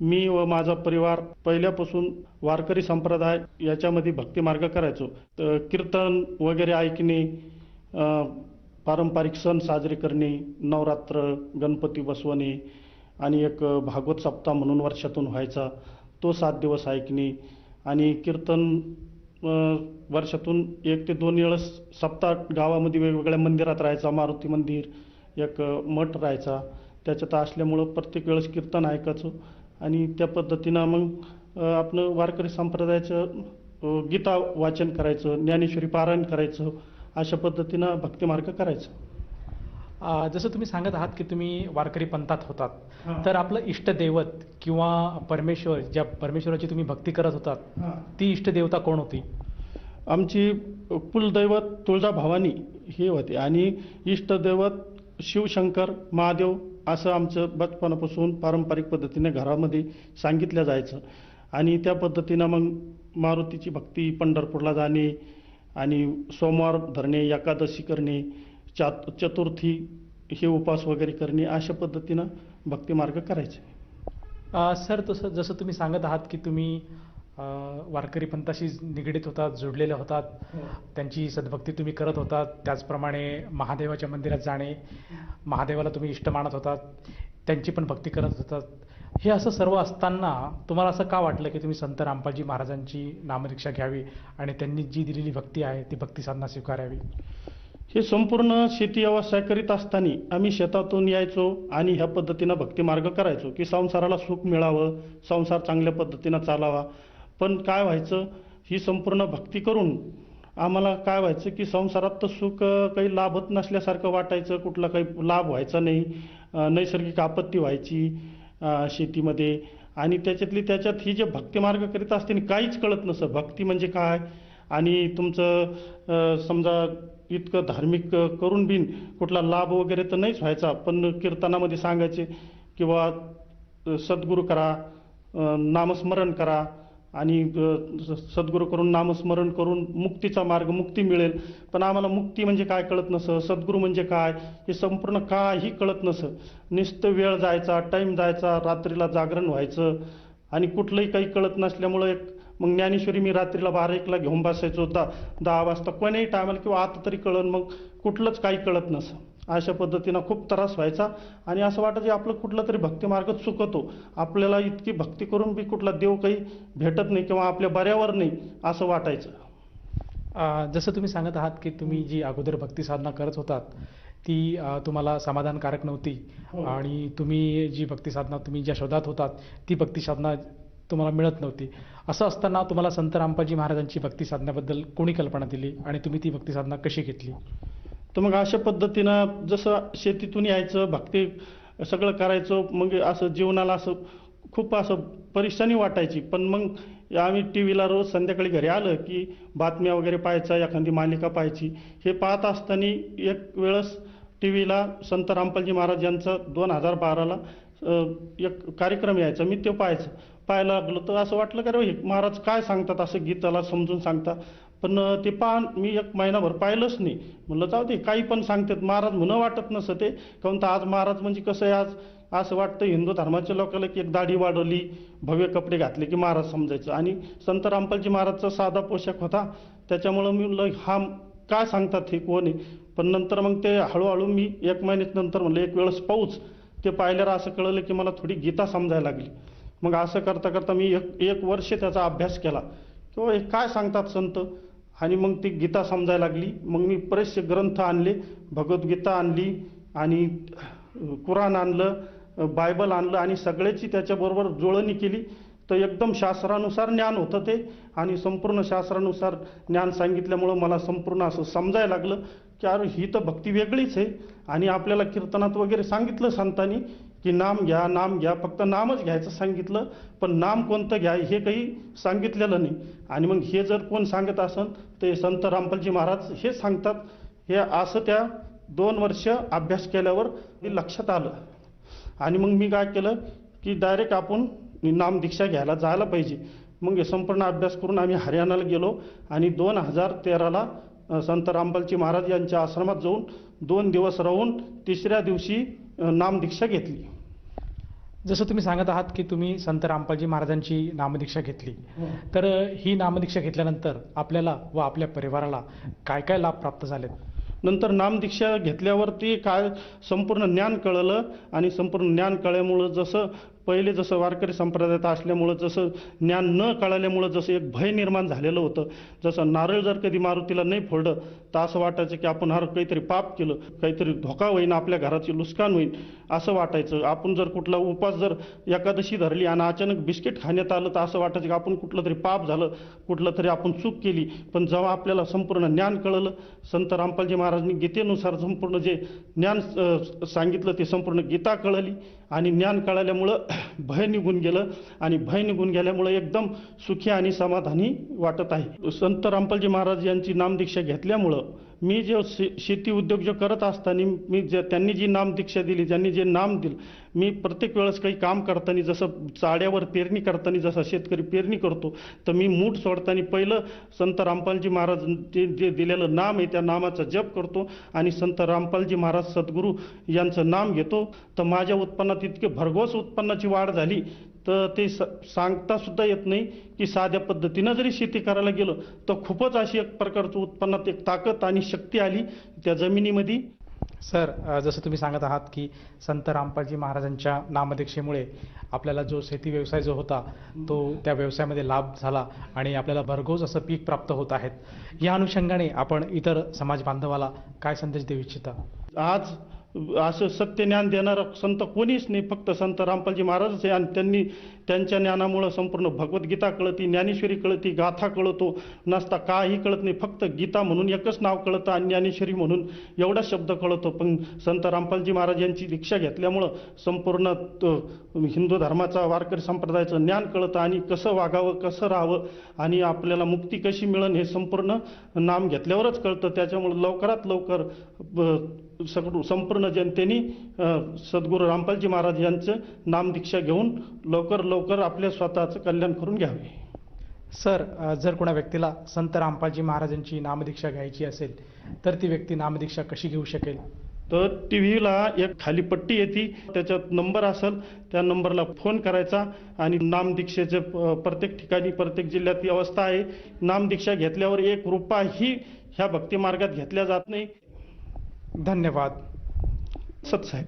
मी व माझा परिवार पहिल्यापासून वारकरी संप्रदाय याच्यामध्ये भक्तिमार्ग करायचो. कीर्तन वगैरे ऐकणे, पारंपरिक सण साजरे करणे, नवरात्र, गणपती बसवणे आणि एक भागवत सप्ताह म्हणून वर्षातून व्हायचा तो 7 दिवस ऐकणे आणि कीर्तन वर्षातून 1 ते 2 वेळेस सप्ताह गावामध्ये वेगवेगळ्या मंदिरात राहायचा. मारुती मंदिर, एक मठ राहायचा, त्याच्यात असल्यामुळं प्रत्येक वेळेस कीर्तन ऐकायचो आणि त्या पद्धतीनं मग आपलं वारकरी संप्रदायाचं गीता वाचन करायचं, ज्ञानेश्वरी पारायण करायचं, अशा पद्धतीनं भक्तिमार्ग करायचं. जसं तुम्ही सांगत आहात की तुम्ही वारकरी पंथात होतात, तर आपलं इष्टदैवत किंवा परमेश्वर, ज्या परमेश्वराची तुम्ही भक्ती करत होतात ती इष्टदेवता कोण होती? आमची कुलदैवत तुळजाभवानी हे होते आणि इष्टदैवत शिवशंकर, महादेव असं आमचं बचपनापासून पारंपरिक पद्धतीने घरामध्ये सांगितलं जायचं आणि त्या पद्धतीनं मग मारुतीची भक्ती, पंढरपूरला जाणे आणि सोमवार धरणे, एकादशी करणे, चतुर्थी हे उपास वगैरे करणे, अशा पद्धतीनं भक्तिमार्ग करायचे. सर, जसं तुम्ही सांगत आहात की तुम्ही वारकरी पंथाशी निगडीत होतात, जोडलेले होतात, त्यांची सद्भक्ती तुम्ही करत होतात, त्याचप्रमाणे महादेवाच्या मंदिरात जाणे, महादेवाला तुम्ही इष्ट मानत होतात, त्यांची पण भक्ती करत होतात. हे असं सर्व असताना तुम्हाला असं का वाटलं की तुम्ही संत रामपालजी महाराजांची नामदीक्षा घ्यावी आणि त्यांनी जी दिलेली भक्ती आहे ती भक्ती साधना स्वीकारावी? हे संपूर्ण शेती व्यवसाय करीत असताना आम्ही शेतातून यायचो आणि ह्या पद्धतीनं भक्तिमार्ग करायचो की संसाराला सुख मिळावं, संसार चांगल्या पद्धतीनं चालावा. पण काय व्हायचं, ही संपूर्ण भक्ती करून आम्हाला काय व्हायचं की संसारात तर सुख काही लाभत नसल्यासारखं वाटायचं, कुठला काही लाभ व्हायचा नाही, नैसर्गिक आपत्ती व्हायची शेतीमध्ये आणि त्याच्यात ही जे भक्तिमार्ग करीत असताना काहीच कळत नसं भक्ती म्हणजे काय. आणि तुमचं समजा इतकं धार्मिक करून बिन कुठला लाभ वगैरे तर नाहीच व्हायचा, पण कीर्तनामध्ये सांगायचे किंवा सद्गुरू करा, नामस्मरण करा आणि सद्गुरू करून नामस्मरण करून मुक्तीचा मार्ग, मुक्ती मिळेल. पण आम्हाला मुक्ती म्हणजे काय कळत नसं, सद्गुरू म्हणजे काय हे संपूर्ण काही कळत नसं. नुसतं वेळ जायचा, टाईम जायचा, रात्रीला जागरण व्हायचं आणि कुठलंही काही कळत नसल्यामुळं एक मग ज्ञानेश्वरी मी रात्रीला 12-1ला घेऊन बसायचो, 10 वाजता कोण्याही टायमाला किंवा आता तरी कळण, मग कुठलंच काही कळत नसं. अशा पद्धतीनं खूप त्रास व्हायचा आणि असं वाटायचं की आपलं कुठला तरी भक्तिमार्ग चुकतो, आपल्याला इतकी भक्ती करून बी कुठला देव काही भेटत नाही किंवा आपल्या बऱ्यावर नाही असं वाटायचं. जसं तुम्ही सांगत आहात की तुम्ही जी अगोदर भक्ती साधना करत होतात ती तुम्हाला समाधानकारक नव्हती आणि तुम्ही जी भक्ती साधना तुम्ही ज्या शोधात होतात ती भक्ती साधना तुम्हाला मिळत नव्हती. असं असताना तुम्हाला संत रामपालजी महाराजांची भक्ती साधण्याबद्दल कोणी कल्पना दिली आणि तुम्ही ती भक्ती साधना कशी घेतली? तर मग अशा पद्धतीनं जसं शेतीतून यायचं, भक्ती सगळं करायचं, मग असं जीवनाला असं खूप असं परेशानी वाटायची. पण मग आम्ही टी व्हीला रोज संध्याकाळी घरी आलं की बातम्या वगैरे पाहायचा, एखादी मालिका पाहायची. हे पाहत असताना एक वेळेस टी व्हीला संत रामपालजी महाराज यांचा 2012ला एक कार्यक्रम यायचा, मी तो पाहायला लागलो. तर असं वाटलं का रे हे महाराज काय सांगतात, असं गीताला समजून सांगता. पण ते मी 1 महिनाभर पाहिलंच नाही. म्हणलं जाऊ दे, काही पण सांगतात महाराज म्हणून वाटत नसं ते. काहून तर आज महाराज म्हणजे कसं आहे, आज असं वाटतं हिंदू धर्माच्या लोकांना की एक दाढी वाढवली, भव्य कपडे घातले की महाराज समजायचं. आणि संत रामपालजी महाराजचा साधा पोशाख होता, त्याच्यामुळं मी म्हणलं हा काय सांगतात हे कोण आहे. पण नंतर मग ते हळूहळू मी 1 महिन्यानंतर म्हणलं एक वेळेस पाहूच. ते पाहिल्यावर असं कळलं की मला थोडी गीता समजायला लागली. मग असं करता करता मी एक वर्ष त्याचा अभ्यास केला किंवा हे काय सांगतात संत, आणि मग ती गीता समजायला लागली. मग मी बरेचसे ग्रंथ आणले, भगवद्गीता आणली आणि कुराण आणलं, बायबल आणलं आणि सगळ्याची त्याच्याबरोबर जुळणी केली. तर एकदम शास्त्रानुसार ज्ञान होतं ते, आणि संपूर्ण शास्त्रानुसार ज्ञान सांगितल्यामुळं मला संपूर्ण असं समजायला लागलं की अरे ही तर भक्ती वेगळीच आहे. आणि आपल्याला कीर्तनात वगैरे सांगितलं संतांनी की नाम घ्या, नाम घ्या, फक्त नामच घ्यायचं सांगितलं, पण नाम कोणतं घ्या हे काही सांगितलेलं नाही. आणि मग हे जर कोण सांगत असेल ते संत रामपालजी महाराज हे सांगतात. हे असं त्या 2 वर्ष अभ्यास केल्यावर हे लक्षात आलं. आणि मग मी काय केलं की डायरेक्ट आपण नामदीक्षा घ्यायला जायला पाहिजे. मग हे संपूर्ण अभ्यास करून आम्ही हरियाणाला गेलो आणि 2013ला संत रामपालजी महाराज यांच्या आश्रमात जाऊन 2 दिवस राहून 3ऱ्या दिवशी नामदीक्षा घेतली. जसं तुम्ही सांगत आहात की तुम्ही संत रामपालजी महाराजांची नामदीक्षा घेतली, तर ही नामदीक्षा घेतल्यानंतर आपल्याला व आपल्या परिवाराला काय काय लाभ प्राप्त झालेत? नंतर नामदीक्षा घेतल्यावरती काय संपूर्ण ज्ञान कळलं. आणि संपूर्ण ज्ञान कळल्यामुळं जसं पहिले जसं वारकरी संप्रदायात असल्यामुळं जसं ज्ञान न कळाल्यामुळं जसं एक भय निर्माण झालेलं होतं. जसं नारळ जर कधी मारुतीला नाही फोडलं तर असं वाटायचं की आपण काहीतरी पाप केलं, काहीतरी धोका होईन, आपल्या घराची नुकसान होईल असं वाटायचं. आपण जर कुठला उपास जर एकादशी धरली आणि अचानक बिस्किट खाण्यात आलं तर असं वाटायचं की आपण कुठलं तरी पाप झालं, कुठलं तरी आपण चूक केली. पण जेव्हा आपल्याला संपूर्ण ज्ञान कळलं, संत रामपालजी महाराजांनी गीतेनुसार संपूर्ण जे ज्ञान सांगितलं ते संपूर्ण गीता कळली. आणि ज्ञान कळाल्यामुळं भय निघून गेलं आणि भय निघून गेल्यामुळं एकदम सुखी आणि समाधानी वाटत आहे. संत रामपालजी महाराज यांची नामदीक्षा घेतल्यामुळं मी जे शेती उद्योग जो करत असताना त्यांनी जी नामदीक्षा दिली, ज्यांनी जे नाम दिलं, मी प्रत्येक वेळेस काही काम करताना जसं चाड्यावर पेरणी करताना जसं शेतकरी पेरणी करतो तर मी मूठ सोडताना पहिलं संत रामपालजी महाराज जे दिलेलं नाम आहे त्या नामाचा जप करतो आणि संत रामपालजी महाराज सद्गुरू यांचं नाम घेतो. तर माझ्या उत्पन्नात इतके भरघोस उत्पन्नाची वाढ झाली तर ते सांगता सुद्धा येत नाही की साध्या पद्धतीनं जरी शेती करायला गेलो तर खूपच अशी एक प्रकारचं उत्पन्नात एक ताकद आणि शक्ती आली त्या जमिनीमध्ये. सर, जसं तुम्ही सांगत आहात की संत रामपालजी महाराजांच्या नामदीक्षेमुळे आपल्याला जो शेती व्यवसाय जो होता तो त्या व्यवसायामध्ये लाभ झाला आणि आपल्याला भरघोस असं पीक प्राप्त होत आहेत. या अनुषंगाने आपण इतर समाज बांधवाला काय संदेश देऊ इच्छिता? आज असं सत्य ज्ञान देणारा संत कोणीच नाही, फक्त संत रामपालजी महाराजच आहे. आणि त्यांच्या ज्ञानामुळं संपूर्ण भगवद्गीता कळती, ज्ञानेश्वरी कळती, गाथा कळतो, नसता काही कळत नाही. फक्त गीता म्हणून एकच नाव कळतं आणि ज्ञानेश्वरी म्हणून एवढा शब्द कळतो. पण संत रामपालजी महाराज यांची दीक्षा घेतल्यामुळं संपूर्ण हिंदू धर्माचा वारकरी संप्रदायाचं ज्ञान कळतं आणि कसं वागावं, कसं राहावं आणि आपल्याला मुक्ती कशी मिळेल हे संपूर्ण नाम घेतल्यावरच कळतं. त्याच्यामुळं लवकरात लवकर संपूर्ण जनतेने सद्गुरू रामपालजी महाराज यांचं नामदीक्षा घेऊन लवकर आपल्या स्वतःचं कल्याण करून घ्यावे. सर, जर कोणा व्यक्तीला संत रामपालजी महाराजांची नामदीक्षा घ्यायची असेल तर ती व्यक्ती नामदीक्षा कशी घेऊ शकेल? तर टीव्हीला एक खाली पट्टी येते, त्याच्यात नंबर असेल, त्या नंबरला फोन करायचा आणि नामदीक्षेचे प्रत्येक ठिकाणी प्रत्येक जिल्ह्यात व्यवस्था आहे. नामदीक्षा घेतल्यावर 1 रुपयाही ह्या भक्ती मार्गात घेतल्या जात नाही. धन्यवाद. सतसाहेब.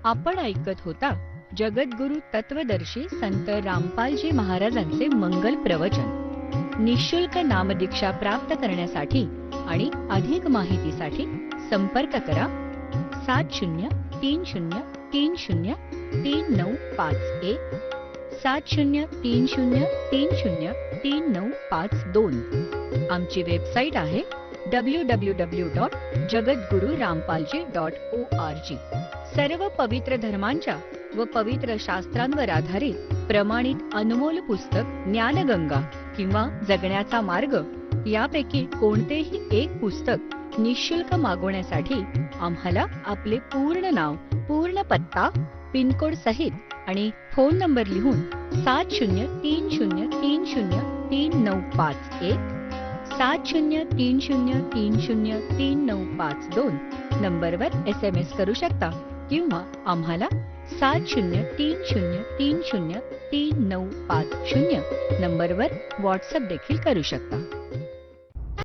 आपण ऐकत होता जगद्गुरु तत्वदर्शी संत रामपालजी महाराजांचे मंगल प्रवचन. निःशुल्क नामदीक्षा प्राप्त करण्यासाठी आणि अधिक माहितीसाठी संपर्क करा 7030303951 7030303952. आमची वेबसाईट आहे www.jagadgururampalji.org. सर्व पवित्र धर्मांच्या व पवित्र शास्त्रांवर आधारित प्रमाणित अनमोल पुस्तक ज्ञानगंगा किंवा जगण्याचा मार्ग यापैकी कोणतेही एक पुस्तक निःशुल्क मागवण्यासाठी आम्हाला आपले पूर्ण नाव, पूर्ण पत्ता, पिनकोड सहित आणि फोन नंबर लिहून 7030303951 7030303952 नंबरवर SMS करू शकता किंवा आम्हाला 7030303950 नंबरवर व्हॉट्सअप देखील करू शकता.